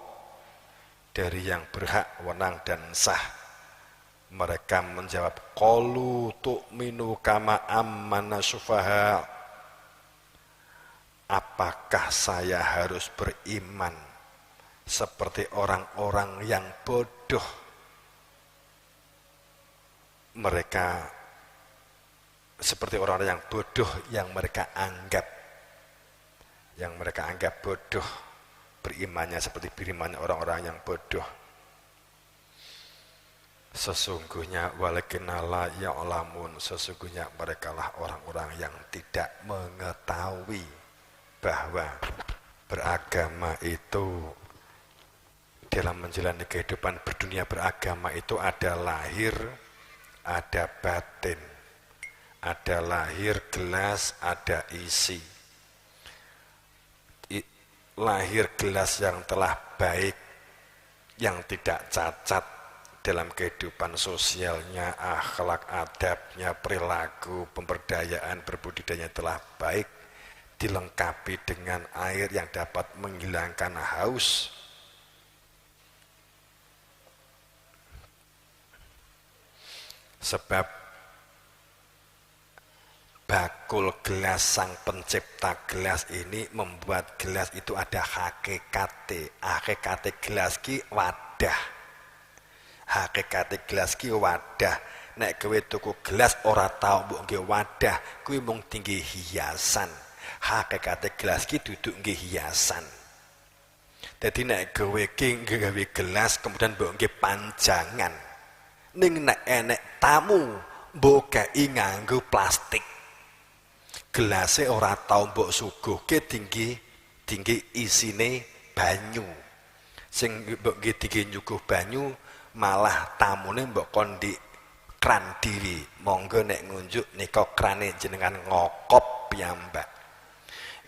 dari yang berhak, wenang dan sah. Mereka menjawab, qalu tu'minu kama ammana sufaha. Apakah saya harus beriman seperti orang-orang yang bodoh? Mereka seperti orang-orang yang bodoh yang mereka anggap bodoh. Berimannya seperti berimannya orang-orang yang bodoh. Sesungguhnya walakinala ya'lamun, sesungguhnya merekalah orang-orang yang tidak mengetahui bahwa beragama itu dalam menjalani kehidupan berdunia, beragama itu ada lahir, ada batin, ada lahir gelas, ada isi. lahir gelas yang telah baik, yang tidak cacat dalam kehidupan sosialnya, akhlak, adabnya, perilaku, pemberdayaan, berbudidaya telah baik, dilengkapi dengan air yang dapat menghilangkan haus. Sebab bakul gelas sang pencipta gelas ini membuat gelas itu ada hakikate. Hakikate gelas ki wadah. Hakikate gelas ki wadah. Nek kowe tuku gelas ora tau mbok nggih wadah, kuwi mung tinggi hiasan. Hakikate gelas ki duduk nggih hiasan. Dadi nek kowe ki gawe gelas kemudian mbok nggih panjangan. Ning nek enek tamu mbok kei nganggo plastik. Gelase ora tau mbok suguhke tinggi isine banyu. Sing mbok nggih tinggi nyuguh banyu malah tamune mbok kondi kran diri. Monggo nek ngunjuk nika krane jenengan ngokop piyambak.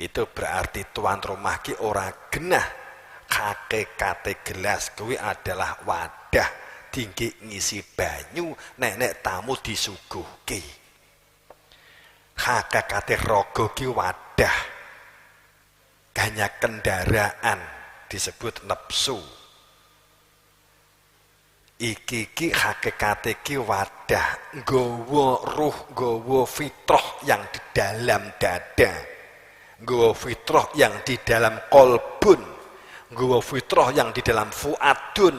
Itu berarti tuan rumah ki ora genah hakikate gelas kuwi adalah wadah tinggi ngisi banyu nek tamu disuguhke. Hakikate raga ki wadah, hanya kendaraan disebut nepsu. Iki hakikate ki wadah, nggawa ruh, nggawa fitrah yang di dalam dada, nggawa fitrah yang di dalam kolbun, nggawa fitrah yang di dalam fuadun,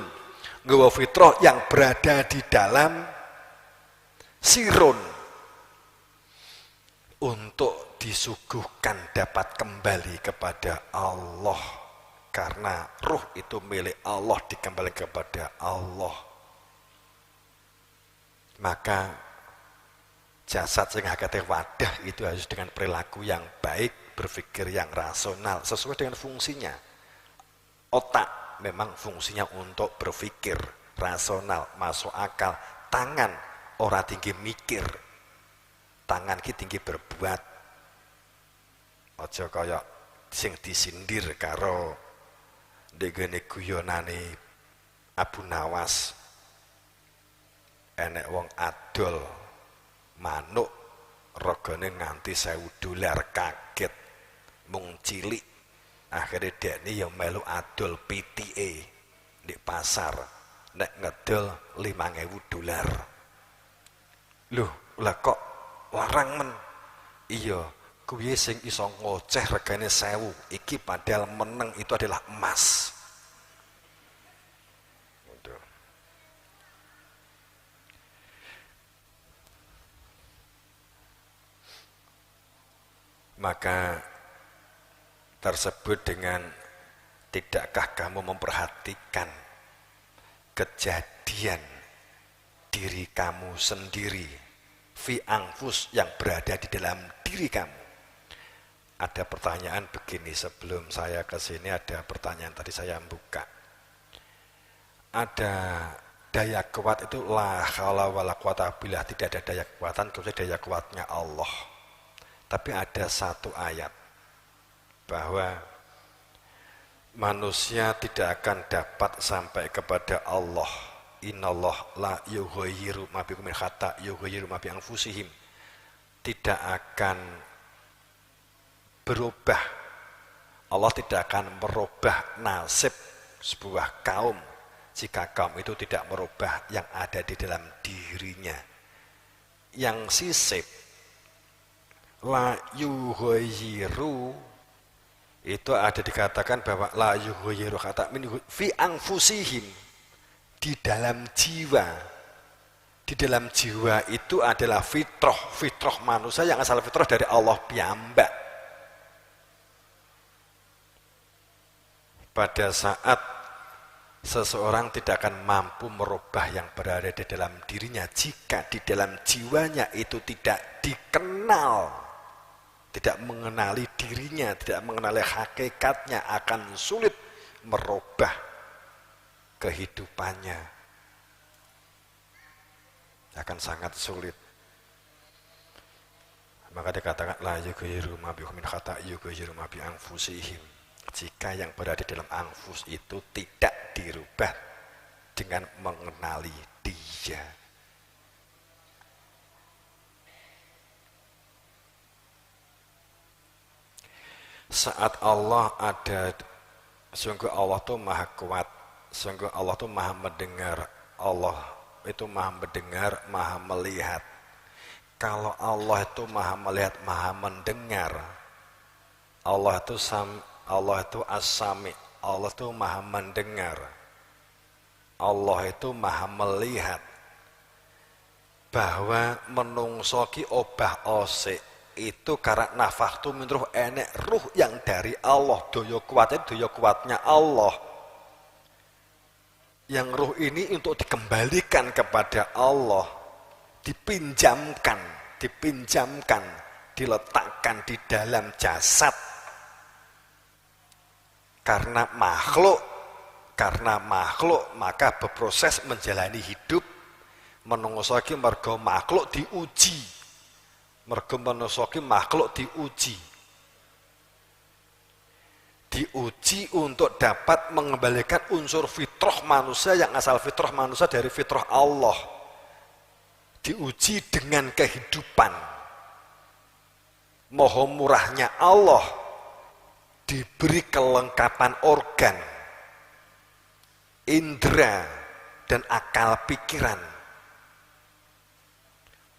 nggawa fitrah yang berada di dalam sirun, untuk disuguhkan dapat kembali kepada Allah, karena ruh itu milik Allah, dikembalikan kepada Allah. Maka jasad sing hakikate wadah itu harus dengan perilaku yang baik, berpikir yang rasional sesuai dengan fungsinya. Otak memang fungsinya untuk berpikir rasional, masuk akal. Tangan ora tinggi mikir, tangan ki tinggi berbuat. Aja kaya sing disindir karo ndegene guyonane Abu Nawas. Enek wong adol manuk regane nganti $1.000, kaget mung cilik. Akhirnya dekne ya melu adol pitike di pasar, nek ngedol $5.000. Loh, lah kok larang men? Iya, kuwi sing iso ngoceh regane 1.000, iki padahal meneng itu adalah emas. Maka tersebut dengan tidakkah kamu memperhatikan kejadian diri kamu sendiri, fi anfus yang berada di dalam diri kamu. Ada pertanyaan begini, sebelum saya ke sini ada pertanyaan tadi saya buka. Ada daya kuat itu la haula wala quwata billah, tidak ada daya kekuatan kecuali daya kuatnya Allah. Tapi ada satu ayat bahwa manusia tidak akan dapat sampai kepada Allah. Innallah la yughayyiru ma bikum min hatta yughayyiru ma bi anfusihim. Tidak akan berubah. Allah tidak akan merubah nasib sebuah kaum jika kaum itu tidak merubah yang ada di dalam dirinya. Yang sisip la yughayyiru itu ada dikatakan bahwa la yughayyiru kata min fi anfusihim, di dalam jiwa. Di dalam jiwa itu adalah fitrah manusia yang asal fitrah dari Allah piyambak. Pada saat seseorang tidak akan mampu merubah yang berada di dalam dirinya jika di dalam jiwanya itu tidak dikenal, tidak mengenali dirinya, tidak mengenali hakikatnya, akan sulit merubah kehidupannya. Akan sangat sulit. Maka dikatakan la yughayyiru ma bikum min khata yughayyiru ma bi anfusihim. Jika yang berada dalam anfus itu tidak dirubah dengan mengenali dia. Saat Allah ada, sungguh Allah itu maha kuat, sungguh Allah itu maha mendengar, Allah itu maha mendengar, maha melihat. Kalau Allah itu maha melihat, maha mendengar, Allah itu as-sami, Allah itu maha mendengar, Allah itu maha melihat, bahwa menungso ki obah osik itu karena nafaktu min ruh, enek ruh yang dari Allah, doyo kuatnya Allah, yang ruh ini untuk dikembalikan kepada Allah, dipinjamkan, diletakkan di dalam jasad. Karena makhluk maka berproses menjalani hidup. Menungso iki mergo makhluk diuji. Mergo menungso iki makhluk diuji. Diuji untuk dapat mengembalikan unsur fitrah manusia yang asal fitrah manusia dari fitrah Allah. Diuji dengan kehidupan. Moho murahnya Allah diberi kelengkapan organ, indera, dan akal pikiran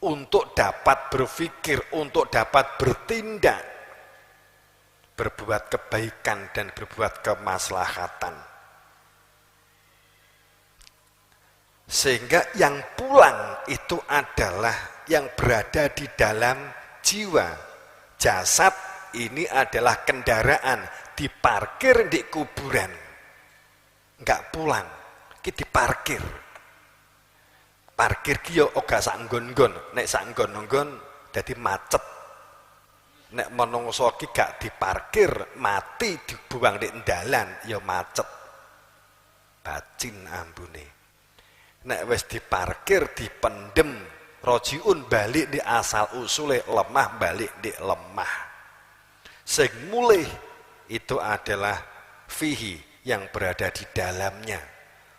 untuk dapat berpikir, untuk dapat bertindak, berbuat kebaikan dan berbuat kemaslahatan. Sehingga yang pulang itu adalah yang berada di dalam jiwa. Jasad ini adalah kendaraan, diparkir di kuburan, enggak pulang, ki diparkir. Parkir ki yo ora sak nggon-nggon, nek sak nggon-nggon dadi macet. Nek menungso ki gak diparkir, mati dibuang di dalan, ya macet. Bacin ambune. Nek wis diparkir, dipendem, rojiun balik di asal usule, lemah balik di lemah. Sing mulih itu adalah fihi yang berada di dalamnya.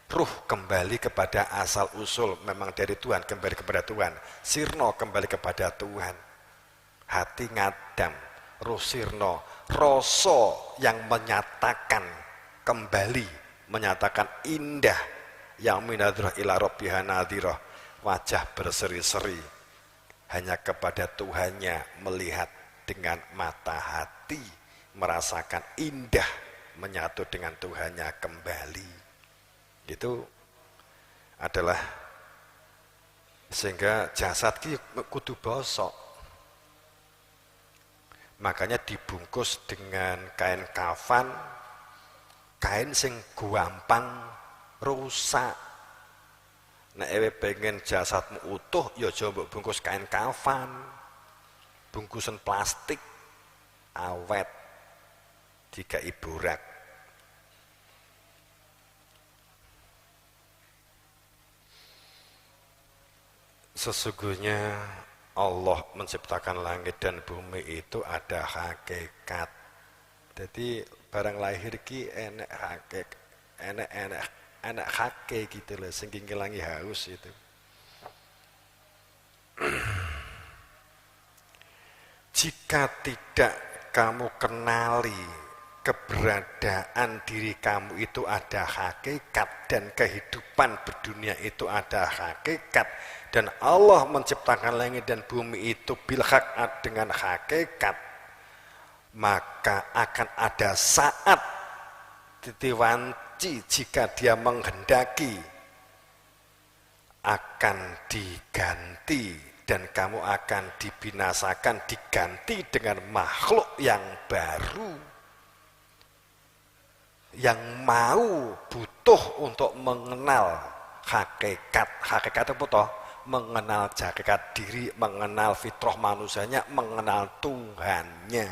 Ruh kembali kepada asal usul, memang dari Tuhan, kembali kepada Tuhan. Sirno kembali kepada Tuhan. Hati ngadam, ruh sirno, rasa yang menyatakan kembali, menyatakan indah, yang minadrah ila rabbiha nadhirah, wajah berseri-seri, hanya kepada Tuhannya melihat dengan mata hati, merasakan indah, menyatu dengan Tuhannya kembali. Itu adalah sehingga jasad ki kudu bosok. Makanya dibungkus dengan kain kafan, kain sing gampang rusak. Nek ewe pengen jasadmu utuh, ya coba bungkus kain kafan, bungkusan plastik, awet, jika iburak. Sesungguhnya Allah menciptakan langit dan bumi itu ada hakikat. Jadi barang lahir ki enek hakikat, enek hake gitu loh, sing ngilangi haus itu. Jika tidak kamu kenali keberadaan diri kamu itu ada hakikat, dan kehidupan berdunia itu ada hakikat, dan Allah menciptakan langit dan bumi itu bilhaq dengan hakikat, maka akan ada saat titiwanci jika dia menghendaki akan diganti, dan kamu akan dibinasakan, diganti dengan makhluk yang baru, yang mau butuh untuk mengenal hakikat. Hakikat itu toh mengenal hakikat diri, mengenal fitrah manusianya, mengenal Tuhannya.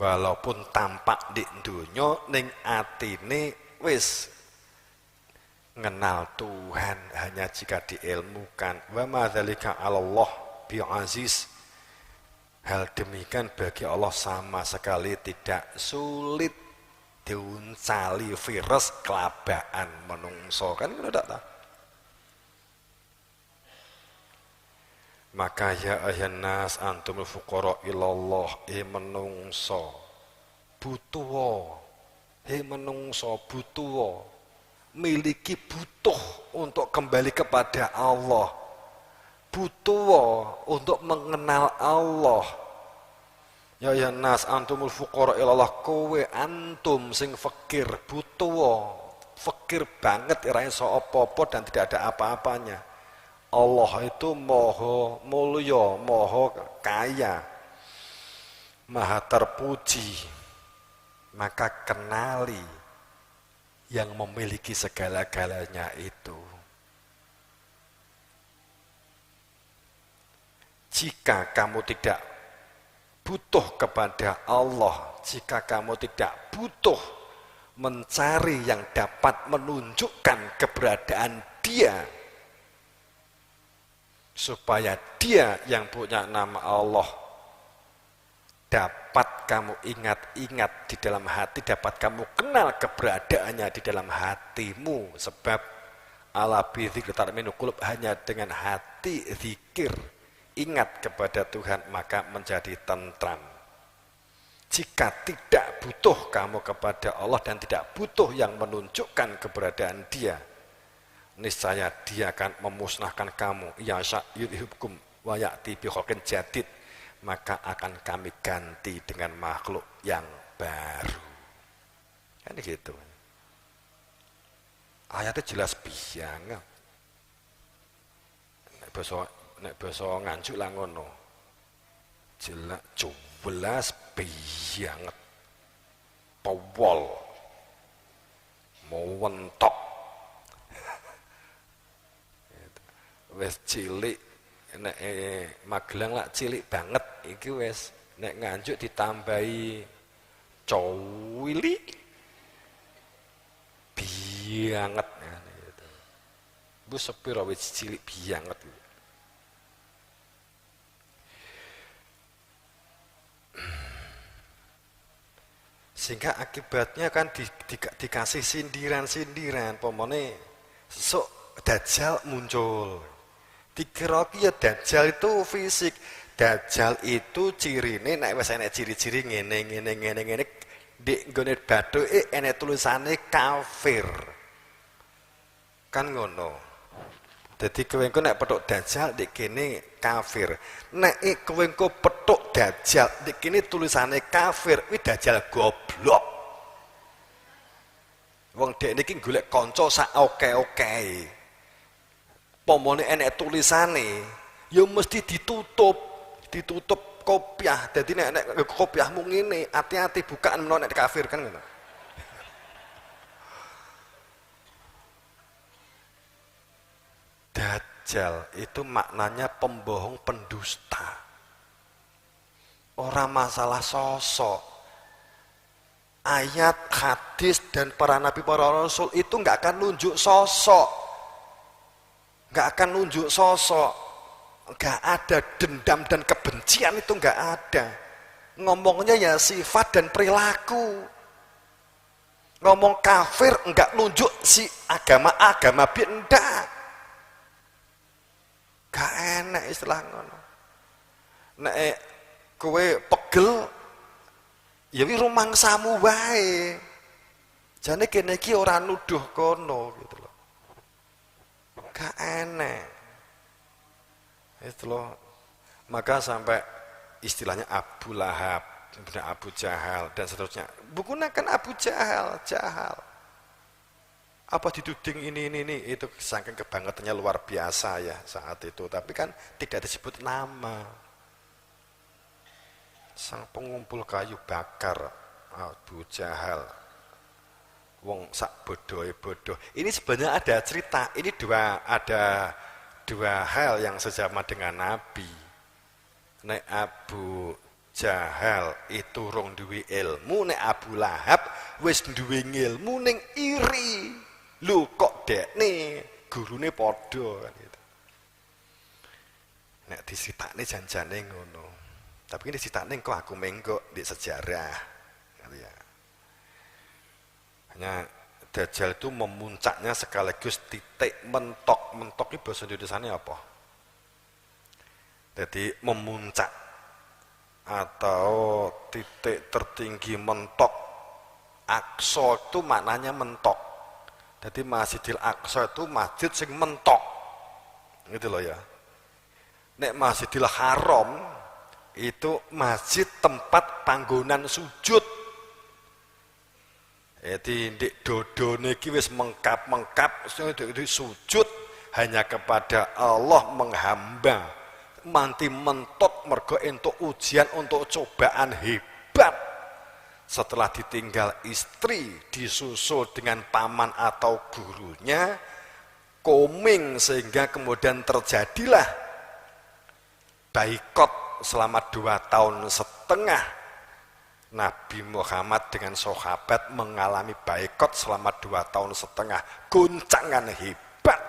Walaupun tampak di dunya, ning atine wis mengenal Tuhan, hanya jika diilmukan. Wa ma dzalika 'alallah bi'aziz. Hal demikian bagi Allah sama sekali tidak sulit diuncali virus kelabaan menungso, kan ngono tak? Maka ya ayuhan nas antumul fuqara ilallah, menungso butuh, menungso butuh, miliki butuh untuk kembali kepada Allah, butuh untuk mengenal Allah. Ya ayuhan nas antumul fuqara ilallah, kowe antum sing fakir butuh, fakir banget ora iso apa-apa dan tidak ada apa-apanya. Allah itu maha mulya, maha kaya, maha terpuji. Maka kenali yang memiliki segala-galanya itu. Jika kamu tidak butuh kepada Allah, jika kamu tidak butuh mencari yang dapat menunjukkan keberadaan Dia, supaya Dia yang punya nama Allah dapat kamu ingat-ingat di dalam hati, dapat kamu kenal keberadaannya di dalam hatimu. Sebab ala bidzikri tatma'innul qulub, hanya dengan hati zikir ingat kepada Tuhan maka menjadi tentram. Jika tidak butuh kamu kepada Allah dan tidak butuh yang menunjukkan keberadaan Dia, niscaya Dia akan memusnahkan kamu. Ya yudhibkum wa ya'ti bi khalqin jadid, maka akan kami ganti dengan makhluk yang baru. Kan gitu. Ayatnya jelas banget. Nek basa Nganjuk lah ngono. Jelas banget. Powol. Mau wentok. Wes cilik, nek Magelang lak cilik banget iki wes, nek Nganjuk ditambahi cowili banget ya gitu. Bu sepira wis cilik banget gitu. Sehingga akibatnya kan dikasih sindiran-sindiran, pomone sok Dajjal muncul. Dikira ya Dajjal itu fisik. Dajjal itu cirine nek wis enek ciri-ciri ngene ndek nggone bathuke enek tulisane kafir. Kan ngono. Dadi kowe engko nek petuk Dajjal ndek kene kafir. Nek kowe engko petuk Dajjal ndek kene tulisane kafir, kuwi Dajjal goblok. Wong dek niki golek kanca sak oke-oke. Pomone enek tulisane, ya mesti ditutup kopiah. Dadi nek kopiahmu ngene, hati-hati bukaan menawa nek kafir kan ngono. Dajjal itu maknanya pembohong, pendusta. Orang masalah sosok. Ayat, hadis dan para nabi, para rasul itu nggak akan nunjuk sosok. Nggak akan nunjuk sosok, nggak ada dendam dan kebencian, itu nggak ada. Ngomongnya ya sifat dan perilaku. Ngomong kafir nggak nunjuk si agama enggak. Gak enak istilah ngono. Nek kowe pegel ya wi rumangsamu wae. Jane kene iki ora nuduh kono gitu loh. Gak enak. Itu loh. Maka sampai istilahnya Abu Lahab, Abu Jahal dan seterusnya. Gunakan Abu Jahal, jahal. Apa dituding ini itu saking kebangetannya luar biasa ya saat itu. Tapi kan tidak disebut nama. Sang pengumpul kayu bakar Abu Jahal. Wong sak bodoh. Ini sebenarnya ada cerita. Ini ada dua hal yang sesama dengan Nabi. Nek Abu Jahal itu rong duwe ilmu, nek Abu Lahab wis duwe ilmu ning iri. Lho kok dekne gurune padha kan gitu. Nek disitakne janjane ngono. Tapi ini ceritanya kok aku menggok di sejarah. Gitu ya. Hanya Dajjal itu memuncaknya sekaligus titik mentok. Mentok itu bahasa Indonesianya apa? Jadi memuncak atau titik tertinggi mentok. Aqsa itu maknanya mentok. Jadi Masjidil Aqsa itu masjid sing mentok. Gitu loh ya. Nek Masjidil Haram itu masjid tempat panggonan sujud. Jadi di dodone iki wis mengkap-mengkap sujud hanya kepada Allah, menghamba. Manti mentok mergo entuk ujian, untuk cobaan hebat. Setelah ditinggal istri, disusul dengan paman atau gurunya, koming sehingga kemudian terjadilah baikot selama 2,5 tahun. Nabi Muhammad dengan sahabat mengalami baikot selama 2,5 tahun, goncangan hebat.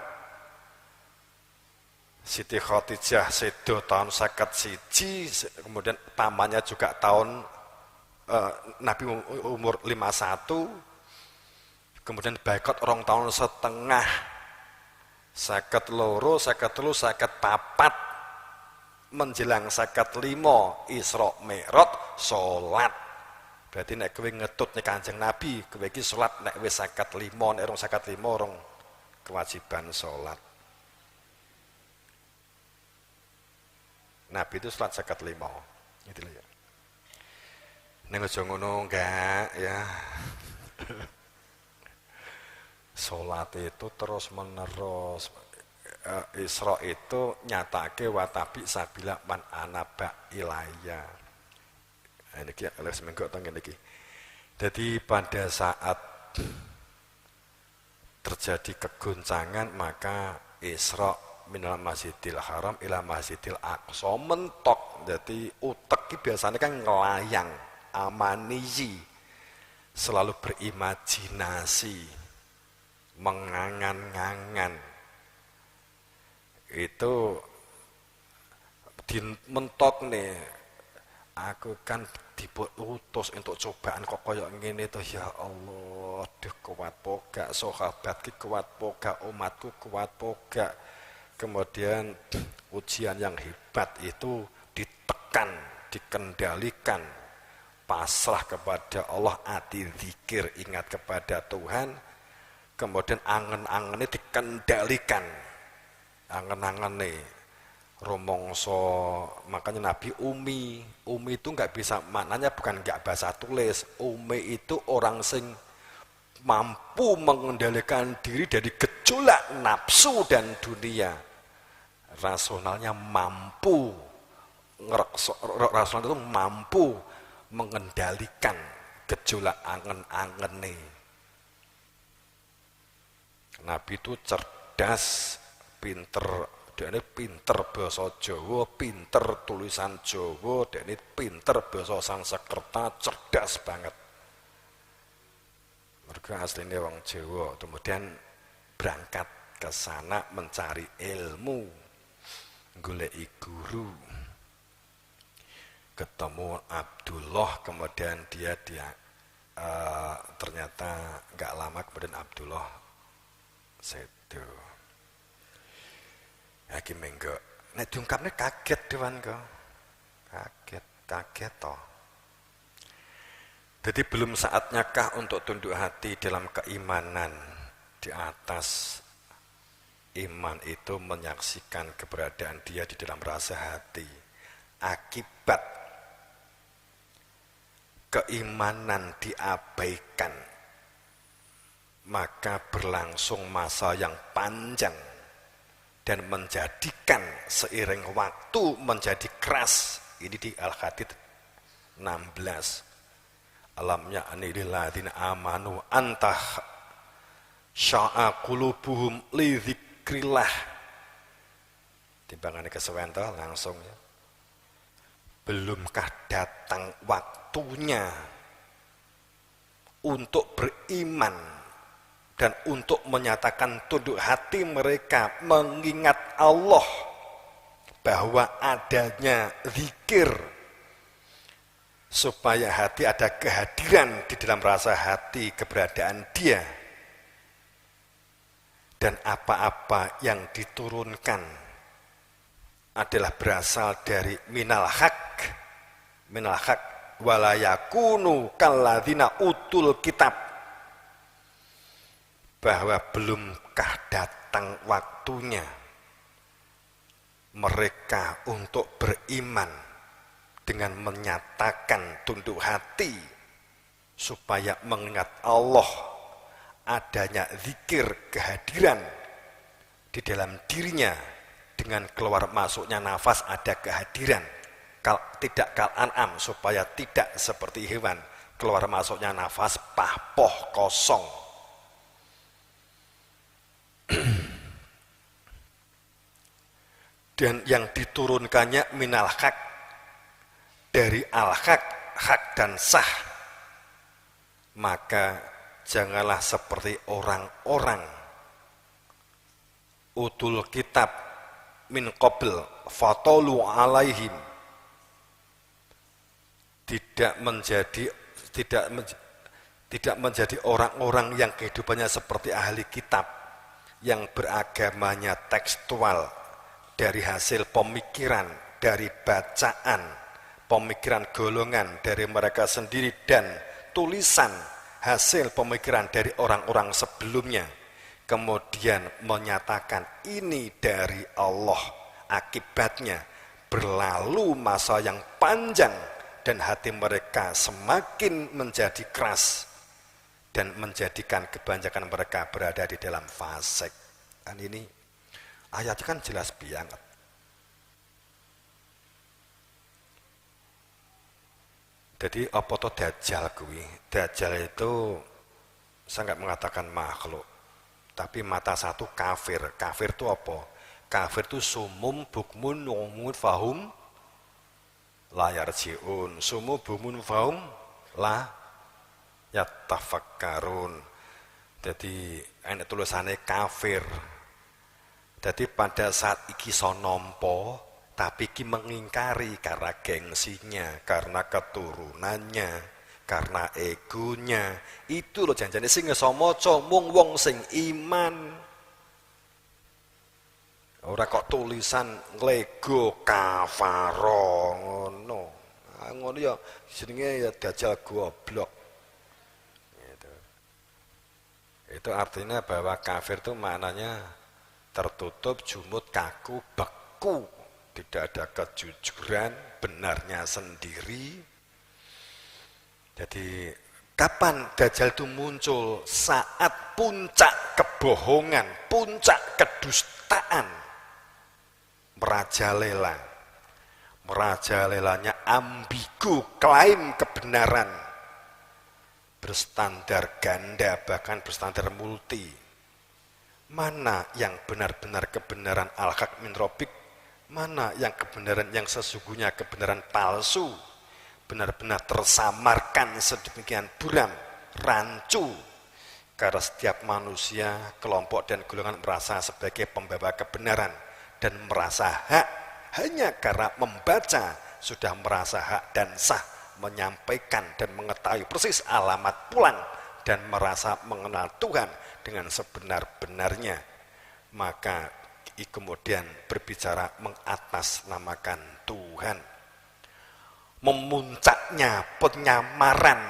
Siti Khadijah sedo tahun 51, kemudian pamannya juga tahun Nabi umur 51, kemudian baikot 2,5 tahun, 52, 53, 54, menjelang 55 Isra Mi'raj salat. Berarti nek kowe ngetut nek Kanjeng Nabi, kowe iki salat nek wis 55, nek rong 55 rong kewajiban salat. Nabi itu salat 55. Gitu loh ya. Nek aja ngono enggak ya. Salat itu terus menerus. Isra itu nyatake watabi sabila man anaba ilayya. Ini oleh seminggu tengah ini. Jadi pada saat terjadi kegoncangan, maka Isra minal Masjidil Haram ila Masjidil Aqsa mentok. Jadi utek biasanya kan ngelayang, amaniyi, selalu berimajinasi, mengangan-angan. Itu di mentok nih, aku kan diutus untuk cobaan kok koyok ngene to, ya Allah, duh kuat poga, sahabat ki kuat poga, umatku kuat poga. Kemudian ujian yang hebat itu ditekan, dikendalikan, pasrah kepada Allah, ati zikir, ingat kepada Tuhan. Kemudian angen-angennya dikendalikan, angen-angen nih romongso. Makanya Nabi umi itu nggak bisa, maknanya bukan nggak bahasa tulis. Umi itu orang sing mampu mengendalikan diri dari gejolak nafsu dan dunia. Rasionalnya mampu, rasional itu mampu mengendalikan gejolak angen-angen nih. Nabi itu cerdas, pinter. Dia ini pinter bahasa Jawa, pinter tulisan Jawa, dia ini pinter bahasa Sanskerta, cerdas banget. Mereka aslinya orang Jawa, kemudian berangkat ke sana mencari ilmu, goleki guru, ketemu Abdullah, kemudian dia ternyata nggak lama kemudian Abdullah sedo. Hakim enggak, nek diungkapnya kaget dewan kok, kaget toh. Jadi belum saatnya kah untuk tunduk hati dalam keimanan? Di atas iman itu menyaksikan keberadaan dia di dalam rasa hati. Akibat keimanan diabaikan, maka berlangsung masa yang panjang dan menjadikan seiring waktu menjadi keras. Ini di Al-Hadid 16. Alam ya'ni lil ladzina amanu antah sya'a qulubuhum li dzikrillah. Timbangane kesuwen to langsung ya. Belumkah datang waktunya untuk beriman dan untuk menyatakan tunduk hati mereka mengingat Allah, bahwa adanya zikir, supaya hati ada kehadiran di dalam rasa hati keberadaan dia, dan apa-apa yang diturunkan adalah berasal dari minal haq wala yakunu kalladzina utul kitab, bahwa belumkah datang waktunya mereka untuk beriman dengan menyatakan tunduk hati supaya mengingat Allah, adanya zikir kehadiran di dalam dirinya, dengan keluar masuknya nafas ada kehadiran, tidak kal an'am, supaya tidak seperti hewan keluar masuknya nafas pahpoh kosong. Dan yang diturunkannya minal haq, dari al-haq, hak dan sah. Maka janganlah seperti orang-orang utul kitab min qabl fatolu alaihim, tidak menjadi orang-orang yang kehidupannya seperti ahli kitab, yang beragamanya tekstual, dari hasil pemikiran, dari bacaan, pemikiran golongan dari mereka sendiri, dan tulisan hasil pemikiran dari orang-orang sebelumnya, kemudian menyatakan ini dari Allah. Akibatnya berlalu masa yang panjang dan hati mereka semakin menjadi keras dan menjadikan kebanyakan mereka berada di dalam fasik. Dan ini ayatnya kan jelas banget. Jadi apa to dajjal kuwi? Dajjal itu saya nggak mengatakan makhluk, tapi mata satu kafir. Kafir itu apa? Kafir itu sumum bukmun umum fahum la yarjiun. Sumum bukmun fahum la yatafakkarun. Jadi ini tulisannya kafir. Jadi pada saat iki sonompo, tapi iki mengingkari karena gengsinya, karena keturunannya, karena egonya. Itu loh janjane sing iso maca mung wong sing iman. Ora kok tulisan lego kafaro ngono. Ngono ya jenenge ya dajjal goblok. Gitu. Itu artinya bahwa kafir itu maknanya tertutup, jumut, kaku, beku, tidak ada kejujuran, benarnya sendiri. Jadi kapan Dajjal itu muncul? Saat puncak kebohongan, puncak kedustaan merajalela. Merajalelanya ambigu, klaim kebenaran, berstandar ganda, bahkan berstandar multi. Mana yang benar-benar kebenaran al-haq min rabbik, mana yang kebenaran yang sesungguhnya kebenaran palsu, benar-benar tersamarkan sedemikian buram, rancu. Karena setiap manusia, kelompok dan golongan merasa sebagai pembawa kebenaran dan merasa hak hanya karena membaca sudah merasa hak dan sah, menyampaikan dan mengetahui persis alamat pulang dan merasa mengenal Tuhan dengan sebenar-benarnya. Maka kemudian berbicara mengatasnamakan Tuhan. Memuncaknya penyamaran.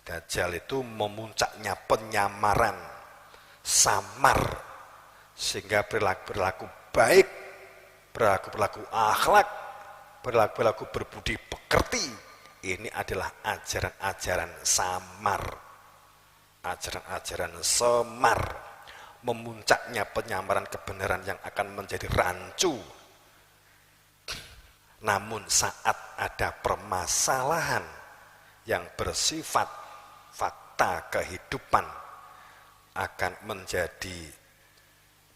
Dajjal itu memuncaknya penyamaran, samar, sehingga perilaku baik, perilaku akhlak, perilaku berbudi pekerti, ini adalah ajaran-ajaran samar, ajaran-ajaran semar. Memuncaknya penyamaran kebenaran yang akan menjadi rancu. Namun saat ada permasalahan yang bersifat fakta kehidupan, akan menjadi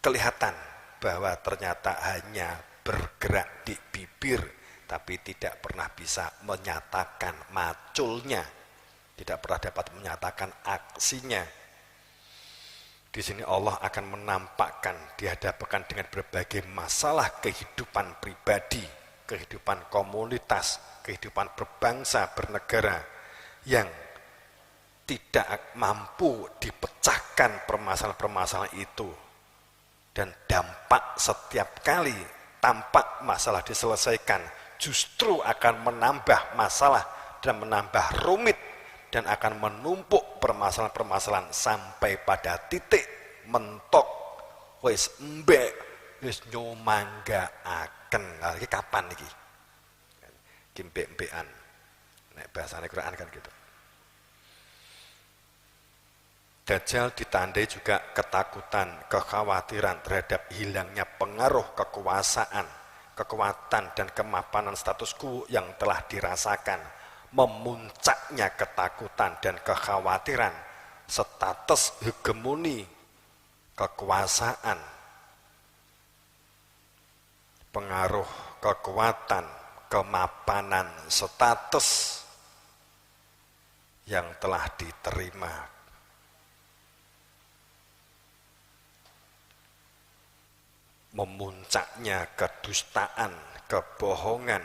kelihatan bahwa ternyata hanya bergerak di bibir, tapi tidak pernah bisa menyatakan maculnya, tidak pernah dapat menyatakan aksinya. Di sini Allah akan menampakkan, dihadapkan dengan berbagai masalah kehidupan pribadi, kehidupan komunitas, kehidupan berbangsa, bernegara yang tidak mampu dipecahkan permasalahan-permasalahan itu, dan dampak setiap kali tampak masalah diselesaikan justru akan menambah masalah dan menambah rumit dan akan menumpuk permasalahan-permasalahan sampai pada titik mentok wis embek wis nyomanggaaken. Nah, iki kapan iki? Mbek-mbekan. Nek bahasane Quran kan gitu. Dajjal ditandai juga ketakutan, kekhawatiran terhadap hilangnya pengaruh kekuasaan, kekuatan dan kemapanan status quo yang telah dirasakan, memuncaknya ketakutan dan kekhawatiran status hegemoni kekuasaan, pengaruh kekuatan, kemapanan status yang telah diterima. Memuncaknya kedustaan, kebohongan,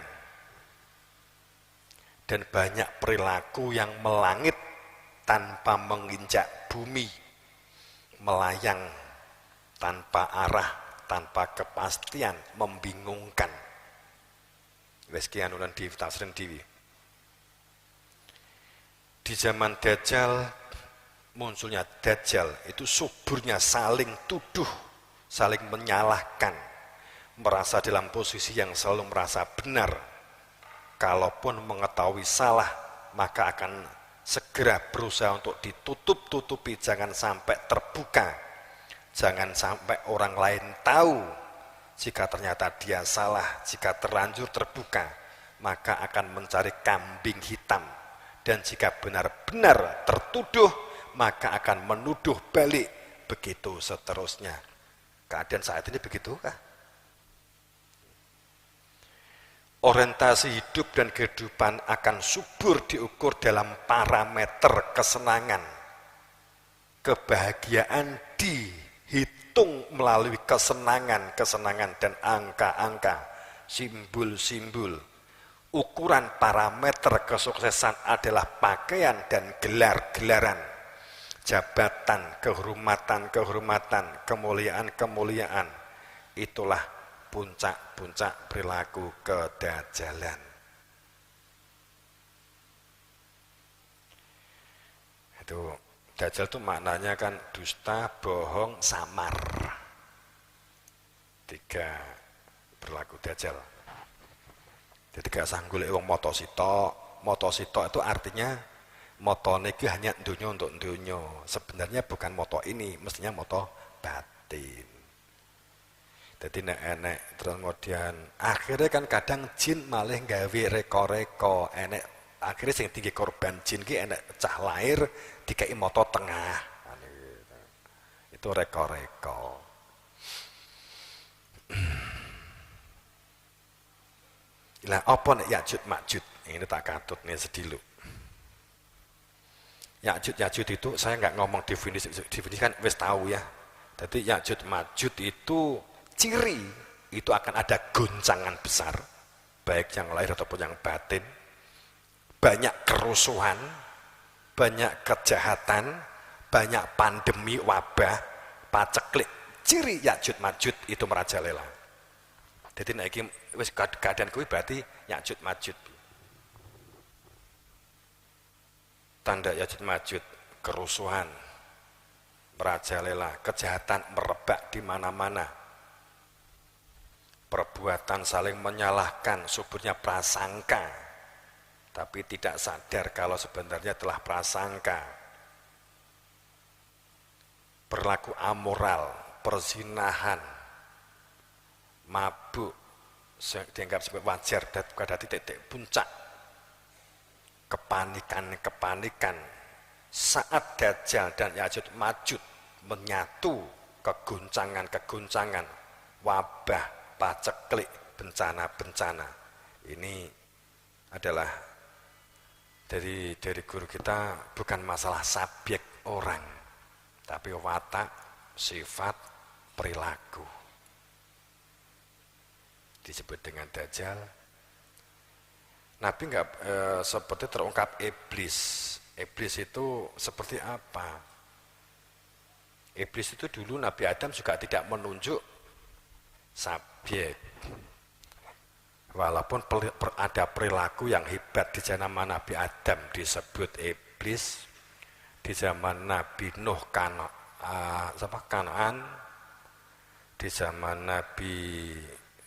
dan banyak perilaku yang melangit tanpa menginjak bumi, melayang tanpa arah, tanpa kepastian, membingungkan. Wes ki anulan dhewe tafsirin dhewe. Di zaman Dajjal, munculnya Dajjal itu suburnya saling tuduh, saling menyalahkan, merasa dalam posisi yang selalu merasa benar. Kalaupun mengetahui salah, maka akan segera berusaha untuk ditutup-tutupi, jangan sampai terbuka, jangan sampai orang lain tahu. Jika ternyata dia salah, jika terlanjur terbuka, maka akan mencari kambing hitam. Dan jika benar-benar tertuduh, maka akan menuduh balik, begitu seterusnya. Keadaan saat ini begitukah? Orientasi hidup dan kehidupan akan subur diukur dalam parameter kesenangan. Kebahagiaan dihitung melalui kesenangan dan angka-angka, simbol-simbol. Ukuran parameter kesuksesan adalah pakaian dan gelar-gelaran, jabatan, kehormatan, kemuliaan. Itulah puncak-puncak perilaku kedajjalan. Itu dajjal itu maknanya kan dusta, bohong, samar. 3 perilaku dajjal. Jadi gak sanggul wong motosito itu artinya motone itu hanya dunia untuk dunia. Sebenarnya bukan moto ini, mestinya moto batin. Jadi enek terus kemudian akhirnya kan kadang jin malah gawe reko-reko, enek akhirnya sing tinggi korban jin ki enek cah lahir dikai moto tengah. Itu reko-reko. Lah apa nek Ya'juj Ma'juj? Ini tak katut nih sedilu. Ya'juj itu saya nggak ngomong definisi kan wis tahu ya. Jadi Ya'juj Ma'juj itu ciri itu akan ada goncangan besar, baik yang lahir ataupun yang batin, banyak kerusuhan, banyak kejahatan, banyak pandemi, wabah, paceklik. Ciri Ya'juj Ma'juj itu merajalela. Jadi nek iki wis keadaan kuwi berarti Ya'juj Ma'juj. Tanda Ya'juj Ma'juj, kerusuhan, merajalela, kejahatan merebak di mana-mana. Perbuatan saling menyalahkan, suburnya prasangka, tapi tidak sadar kalau sebenarnya telah prasangka. Berlaku amoral, perzinahan, mabuk, dianggap sebagai wajar dan pada titik puncak. Kepanikan saat Dajjal dan Ya'juj Ma'juj menyatu, keguncangan, wabah, paceklik, bencana-bencana. Ini adalah dari guru kita bukan masalah subjek orang, tapi watak, sifat, perilaku. Disebut dengan Dajjal. Nabi enggak seperti terungkap iblis. Iblis itu seperti apa? Iblis itu dulu Nabi Adam juga tidak menunjuk subjek. Walaupun ada perilaku yang hebat di zaman Nabi Adam disebut iblis, di zaman Nabi Nuh Kanaan, di zaman Nabi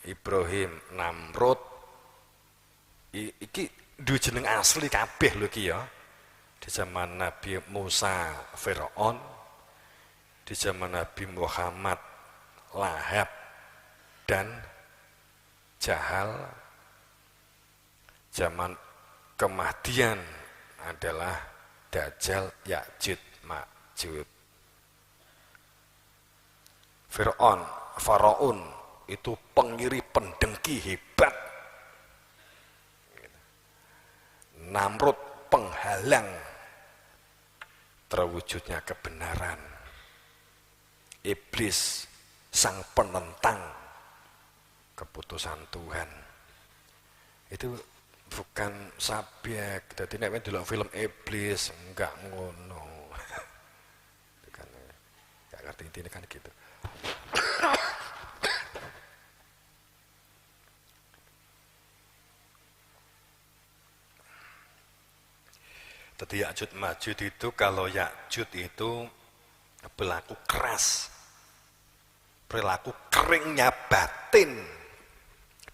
Ibrahim Namrud, iki duwe jeneng asli kabeh lho iki ya. Di zaman Nabi Musa Firaun, di zaman Nabi Muhammad Lahab dan Jahal, zaman kematian adalah Dajjal, Ya'jud, Ma'jud. Faraun itu pengiri pendengki hebat. Namrud penghalang terwujudnya kebenaran. Iblis sang penentang keputusan Tuhan. Itu bukan subjek. Jadi nek delok film iblis enggak ngono. Itu kan enggak ngerti intine kan gitu. Tadi Ya'jud Ma'jud itu, kalau Ya'jud itu berlaku keras, perilaku keringnya batin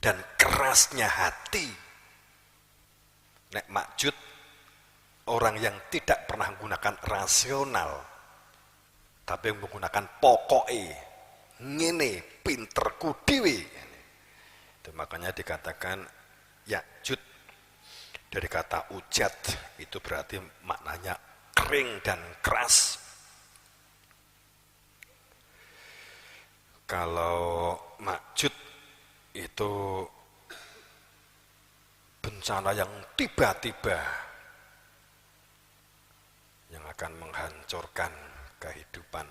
dan kerasnya hati. Nek Ma'jud orang yang tidak pernah menggunakan rasional, tapi menggunakan pokoknya, ngene pinterku dhewe. Itu makanya dikatakan Ya'jud dari kata ujat, itu berarti maknanya kering dan keras. Kalau Ma'jud itu bencana yang tiba-tiba yang akan menghancurkan kehidupan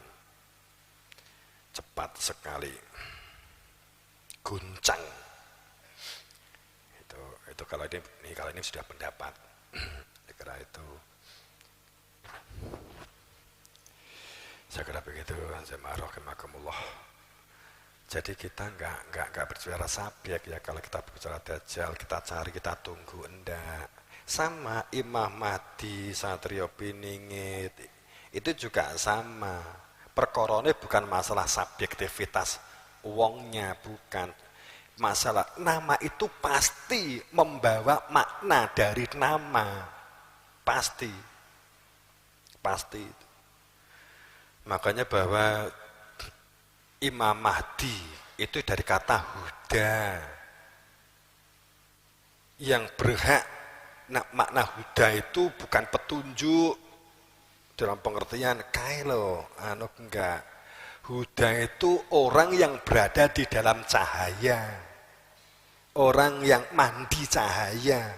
cepat sekali, guncang. Itu kalau ini sudah pendapat. Saya kira begitu. Jadi kita enggak berbicara subjek ya. Kalau kita berbicara Dajjal, kita cari, kita tunggu, enggak. Sama Imam Mahdi Satrio Piningit itu juga sama. Perkorone bukan masalah subjektivitas uangnya, bukan. Masalah nama itu pasti membawa makna dari nama, pasti. Makanya bahwa Imam Mahdi itu dari kata huda, yang berhak. Makna huda itu bukan petunjuk dalam pengertian kailo, enggak. Huda itu orang yang berada di dalam cahaya. Orang yang mandi cahaya.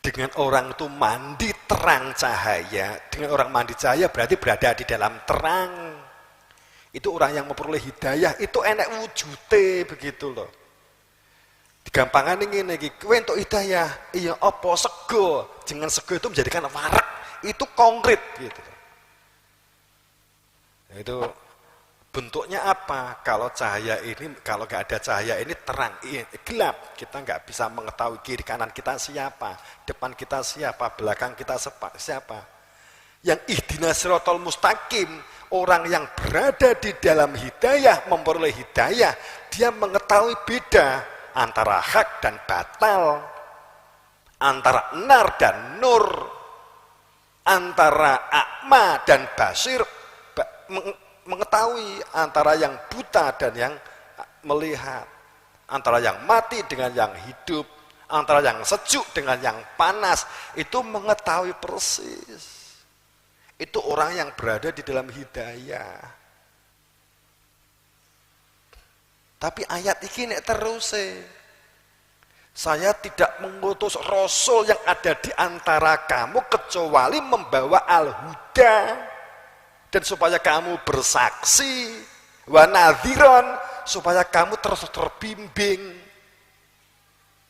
Dengan orang itu mandi terang cahaya, dengan orang mandi cahaya berarti berada di dalam terang. Itu orang yang memperoleh hidayah, itu enak wujute begitu loh. Digampangan ngene iki, kowe entuk hidayah, iya apa sego? Jangan sego itu menjadikan warak, itu konkret gitu. Itu bentuknya apa? Kalau cahaya ini, kalau nggak ada cahaya ini terang, gelap. Kita nggak bisa mengetahui kiri kanan kita siapa, depan kita siapa, belakang kita siapa. Yang ihdinas siratal mustaqim, orang yang berada di dalam hidayah, memperoleh hidayah, dia mengetahui beda antara hak dan batal, antara nar dan nur, antara akma dan basir, mengetahui antara yang buta dan yang melihat, antara yang mati dengan yang hidup, antara yang sejuk dengan yang panas, itu mengetahui persis. Itu orang yang berada di dalam hidayah. Tapi ayat ini terus saya tidak mengutus rasul yang ada di antara kamu kecuali membawa al-huda, dan supaya kamu bersaksi, wa nadhiron, supaya kamu terus terbimbing.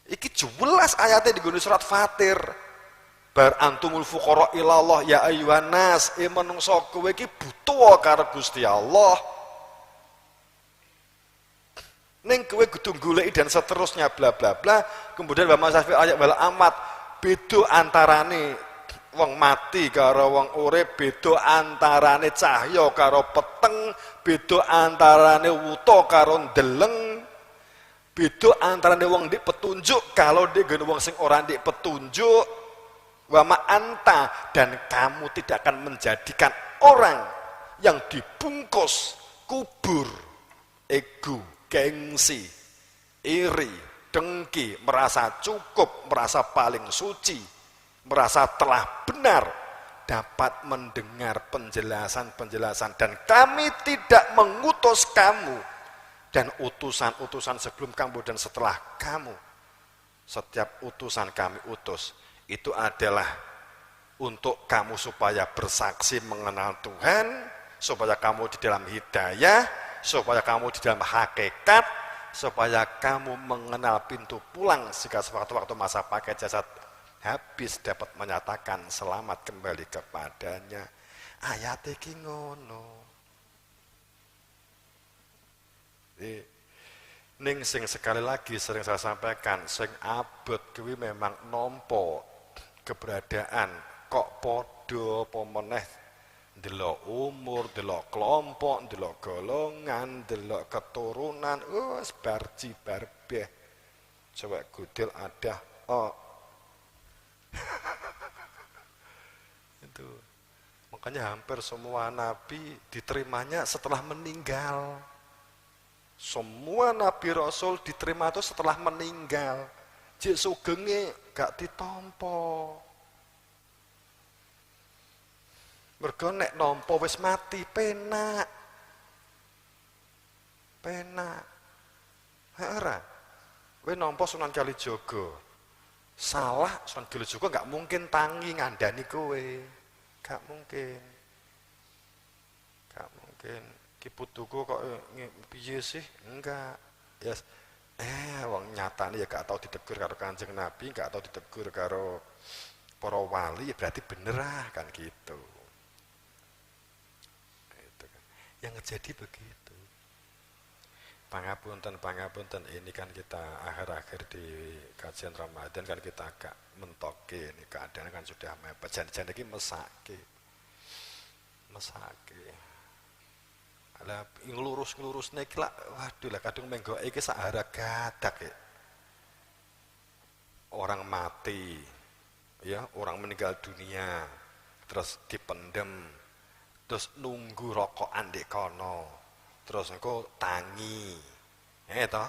Iki jelas ayatnya di surat Fatir. Bar antumul fuqara ilallah ya ayyuhan nas, menungso kowe iki butuh karo Gusti Allah. Ning kowe kudu goleki dan seterusnya bla bla bla. Kemudian Bapak Syafi'i ayat wal amat, beda antarane wong mati karo wong urip, beda antarane cahya karo peteng, beda antarane wuta karo ndeleng, beda antarane wong ndek petunjuk kalau ndek wong sing ora ndek petunjuk. Wa ma anta, dan kamu tidak akan menjadikan orang yang dibungkus kubur ego, gengsi, iri, dengki, merasa cukup, merasa paling suci, merasa telah benar, dapat mendengar penjelasan-penjelasan. Dan kami tidak mengutus kamu dan utusan-utusan sebelum kamu dan setelah kamu. Setiap utusan kami utus itu adalah untuk kamu supaya bersaksi mengenal Tuhan, supaya kamu di dalam hidayah, supaya kamu di dalam hakikat, supaya kamu mengenal pintu pulang jika sewaktu-waktu masa pakai jasad habis, dapat menyatakan selamat kembali kepadanya. Ayat iki ngono. Ning sing sekali lagi sering saya sampaikan, sing abot kuwi memang nampa keberadaan kok padha apa meneh ndelok umur, ndelok kelompok, ndelok golongan, ndelok keturunan, wis barji barbeh. Coba gudel ada itu. Makanya hampir semua nabi diterimanya setelah meninggal. Semua nabi rasul diterima itu setelah meninggal. Jek sugenge gak ditampa. Mergo nek nampa wis mati penak. Penak. Ora. Kowe nampa Sunan Kalijaga. Salah Sunan Kalijaga gak mungkin tangi ngandani kowe. Gak mungkin. Gak mungkin. Ki putuku kok piye sih? Enggak. Yes. Wong nyatane ya gak tau ditegur karo Kanjeng Nabi, gak tau ditegur karo para wali, berarti bener kan gitu. Itu kan. Yang terjadi begitu. Pangapunten, ini kan kita akhir-akhir di kajian Ramadan kan kita agak mentoke, ini keadaan kan sudah mepet, jan-jan iki mesake. Lah nglurus-nglurusne iki lak waduh lah kadung menggoke iki sak haragadak ya. Orang mati, ya, orang meninggal dunia, terus dipendem, terus nunggu rokokan di kono, terus engko tangi, toh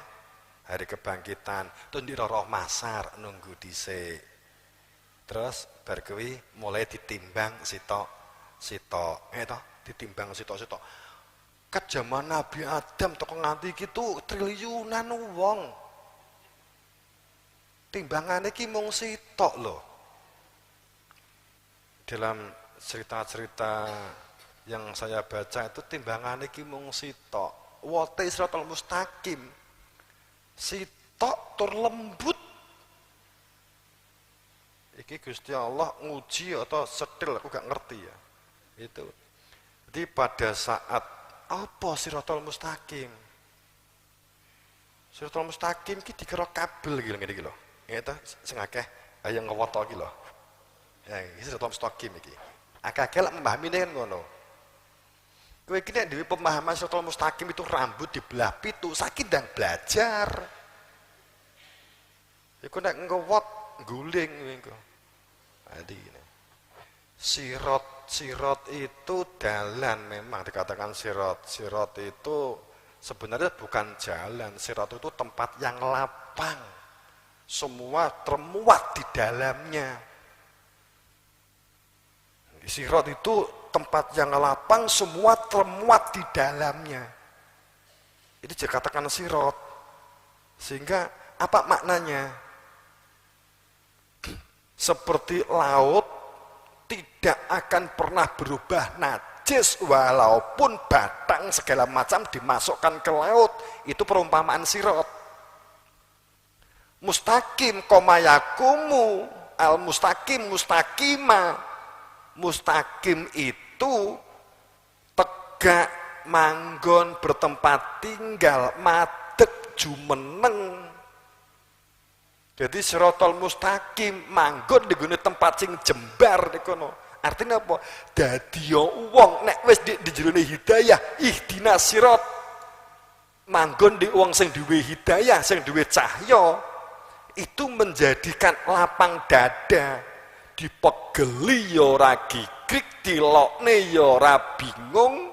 hari kebangkitan, terus di roh masar nunggu dhisik, terus bar kuwi mulai ditimbang sitok, toh ditimbang sitok. Zaman Nabi Adam toko nganti gitu triliunan wong. Timbangannya ki mung sitok loh. Dalam cerita-cerita yang saya baca itu timbangannya ki mung sitok. Wote Siratal Mustaqim. Sitok tur lembut. Iki Gusti Allah nguji atau setil aku gak ngerti ya. Itu. Jadi pada saat apa Siratal Mustaqim? Siratal Mustaqim ki dikira kabel iki ngene iki lho. Ngene sing akeh ayo ngewoto iki lho. Ya, iki Siratal Mustaqim iki. Akeh-akeh lek memahami kan ngono. Kowe iki nek duwe pemahaman Siratal Mustaqim itu rambut dibelah pitu, saiki ndang belajar. Iku nek ngewot guling engko. Adi ngene. Sirot itu jalan, memang dikatakan sirot itu sebenarnya bukan jalan. Sirot itu tempat yang lapang, semua termuat di dalamnya. Sirot itu tempat yang lapang, semua termuat di dalamnya. Itu dikatakan sirot. Sehingga apa maknanya? Seperti laut tidak akan pernah berubah najis walaupun batang segala macam dimasukkan ke laut. Itu perumpamaan sirot. Mustaqim koma yakumu, al mustaqim mustaqima. Mustaqim itu tegak, manggon, bertempat tinggal, madeg, jumeneng. Jadi sirotol mustaqim manggon di gune tempat sing jembar kono. Artinya apa? Dadi wong nek wis di jerone hidayah, ihdinas sirat. Manggon di wong sing duwe hidayah, sing duwe cahya, itu menjadikan lapang dada, dipegeli ya ora gigrik, dilokne ya ora bingung,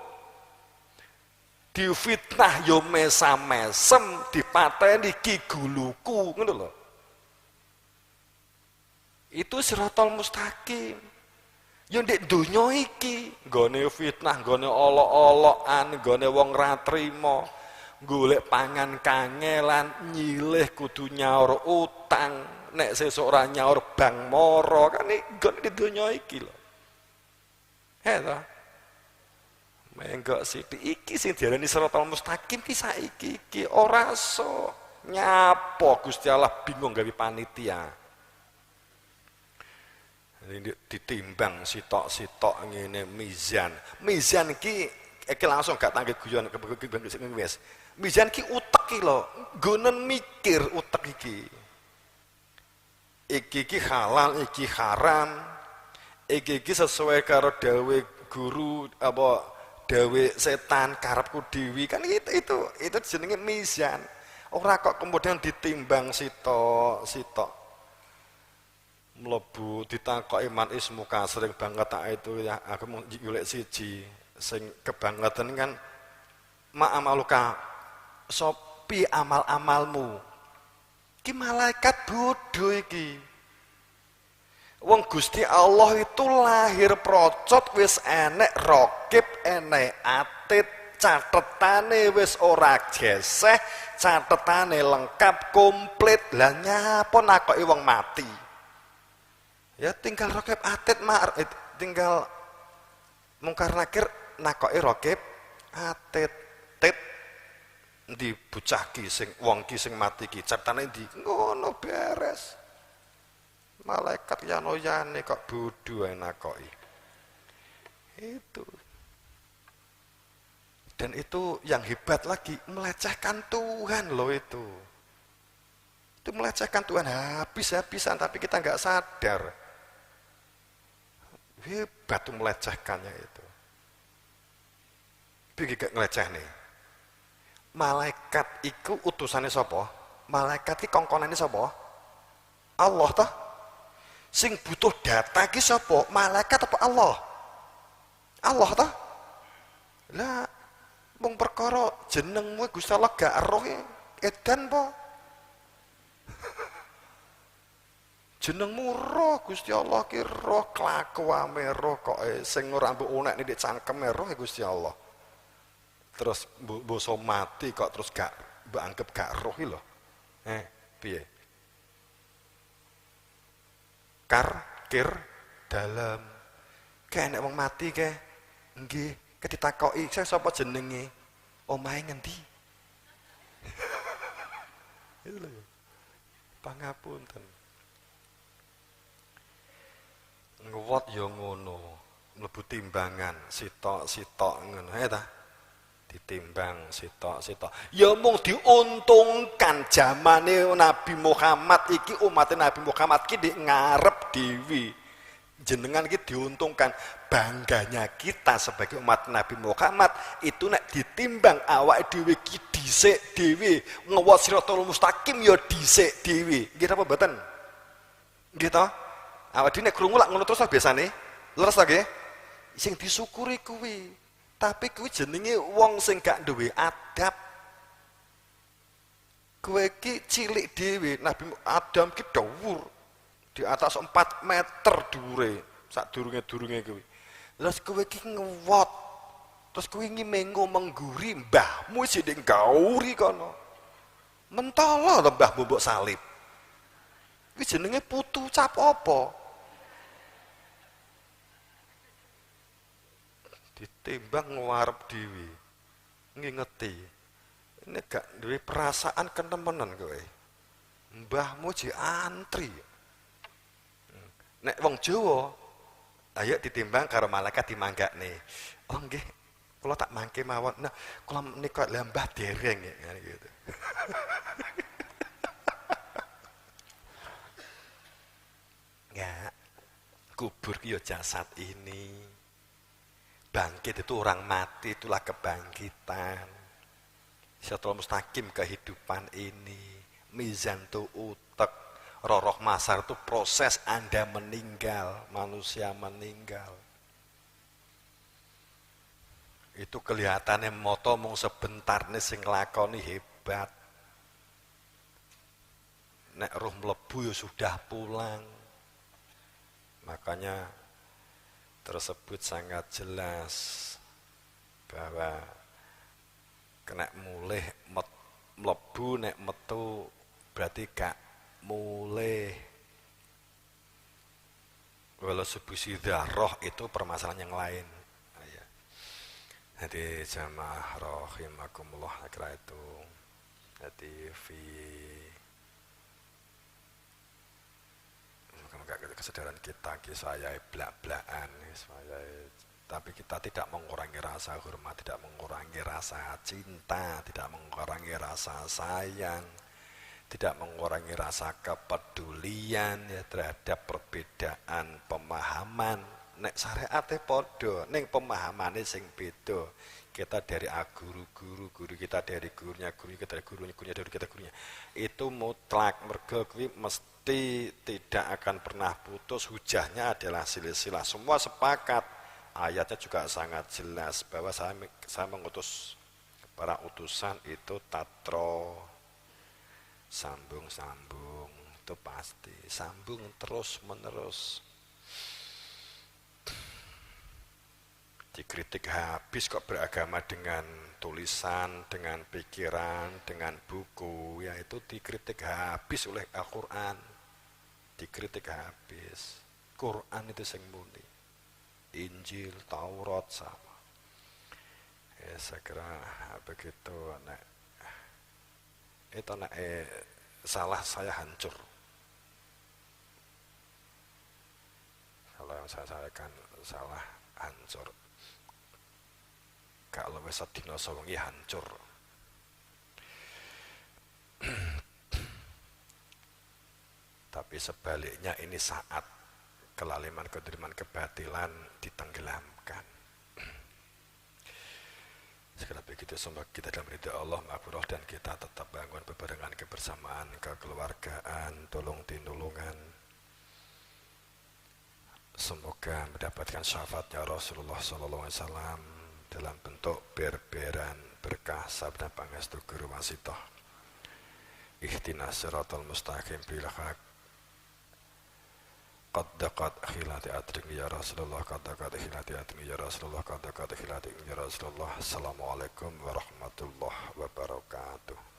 difitnah ya mesam-mesem, dipateni ki guluku, ngono lho. Itu siratal mustaqim. Ya ndek donya iki, nggone fitnah, nggone olok-olokan, nggone wong ra trima, golek pangan kangelan, nyilih kudu nyaur utang, nek sesuk ora nyaur bang moro, kan nggone di donya iki lho. He to. Menggok sithik iki sing diarani siratal mustaqim ki saiki iki ora so nyapa Gusti Allah bingung gawe panitia. Ditimbang sitok-sitok ngene mizan. Mizan iki langsung gak tangke guyon wis. Mizan ki utek iki lho, nggonen mikir utek iki. Iki halal, iki haram. Iki sesuai karo dawe guru apa dawe setan karepku dewi kan itu jenenge mizan. Ora kok kemudian ditimbang sitok-sitok. Mlebu ditakoki man ismuka sering banget itu ya aku mau golek siji sing kebangetan kan ma'amaluka sopi amal-amalmu ki malaikat bodoh iki wong Gusti Allah itu lahir procot wis enek rokib enek atit catetane wis ora geseh catetane lengkap komplit lah nyapa nakoki wong mati. Ya tinggal rokib atit tinggal mungkar nakir nakoki rokib atit tit di bucah ki sing wong ki sing mati ki cartane ndi ngono beres. Malaikat yano-yane kok bodho nakoki. Itu. Dan itu yang hebat lagi melecehkan Tuhan loh itu. Itu melecehkan Tuhan habis-habisan tapi kita nggak sadar. Hebat tuh melecehkannya itu. Piye gak ngeleceh nih. Malaikat iku utusannya sapa? Malaikat iki kongkonane sapa? Allah toh. Sing butuh data ki sapa? Malaikat apa Allah? Allah toh. Lah mung perkara jenengmu Gusti Allah gak eruh edan po. Jenengmu roh Gusti Allah ki roh kelakuane roh kok sing ora mbok unek nek cangkeme roh Gusti Allah. Terus boso mati kok terus gak mbok anggap gak roh iki lho. Piye? Kir dalam. Kae nek wong mati kae nggih ketitakoki saya sapa jenenge? Omahe ngendi? Itu lho. Pangapunten. Ngewot ya ngono, mlebu timbangan sitok-sitok ngono ta. Ditimbang sitok-sitok. Ya mung diuntungkan zamane Nabi Muhammad iki umat Nabi Muhammad iki ngarep dewi. Jenengan iki diuntungkan bangganya kita sebagai umat Nabi Muhammad itu nek ditimbang awake dhewe iki dhisik dhewe ngewot siratal mustaqim ya dhisik dhewe. Nggih apa mboten? Nggih to? Awak dhewe nek krungu lak ngono terus biasane leres ta nggih? Sing disyukuri kuwi. Tapi kuwi jenenge wong sing gak duwe adab. Kowe iki cilik dhewe, Nabi Adam ki dhuwur. Di atas 4 meter dhuwure, sak durunge-durunge kuwi. Terus kowe iki ngewot. Terus kowe ngimengo mengguri mbahmu sing ndek gauri kono. Mentolo to mbahmu mbok salib. Kuwi jenenge putu cap apa? Ditimbang ngarep dhewe ngingeti ini gak duwe perasaan kenemenan kowe mbahmu ji antri. Nek wong Jawa ayo ditimbang karo malaikat dimanggakne. Oh nggih, kula tak mangke mawon. Nah, kula menika lha mbah dereng gitu. Enggak. Kubur ya jasad ini. Bangkit itu orang mati, itulah kebangkitan. Siratal mustaqim kehidupan ini. Mizan itu utek. Roroh masar itu proses Anda meninggal, manusia meninggal. Itu kelihatannya moto mung sebentar nih sing lakoni hebat. Nek roh mlebu ya sudah pulang. Makanya tersebut sangat jelas bahwa kena mulih mlebu nek metu berarti gak mulai. Walau subusi roh itu permasalahan yang lain. Jadi jamaah rahimakumullah, kira itu. Jadi moga-moga kesadaran kita saya belak-belakan, tapi kita tidak mengurangi rasa hormat, tidak mengurangi rasa cinta, tidak mengurangi rasa sayang, tidak mengurangi rasa kepedulian ya terhadap perbedaan pemahaman. Nek syariate padha, ning pemahamane sing beda. Kita dari guru kita dari gurunya, kita dari gurunya dari kita gurunya. Itu mutlak, mergo kuwi mesti tidak akan pernah putus. Hujahnya adalah silsilah. Semua sepakat. Ayatnya juga sangat jelas bahwa saya mengutus para utusan itu tatro, sambung-sambung, itu pasti sambung terus menerus. Dikritik habis kok beragama dengan tulisan, dengan pikiran, dengan buku, ya itu dikritik habis oleh Al-Quran. Dikritik habis. Quran itu sing muni, Injil, Taurat sama. Ya saya kira begitu. Itu salah saya hancur. Kalau yang saya sampaikan salah hancur. Kalau wis sedina sawengi hancur. Tapi sebaliknya ini saat kelaliman, kedoliman, kebatilan ditenggelamkan. Segala begitu semoga kita dalam ridha Allah maghfirah dan kita tetap bangun bebarengan kebersamaan, kekeluargaan, tolong-tinulungan. Semoga mendapatkan syafaatnya Rasulullah SAW dalam bentuk berberan berkah sabda pangestu guru wasithah. Ihdinas siratal mustaqim bil haq. Qad daqat khilati atring ya Rasulullah, qad daqat khilati atring ya Rasulullah, qad daqat khilati ya Rasulullah. Assalamualaikum warahmatullahi wabarakatuh.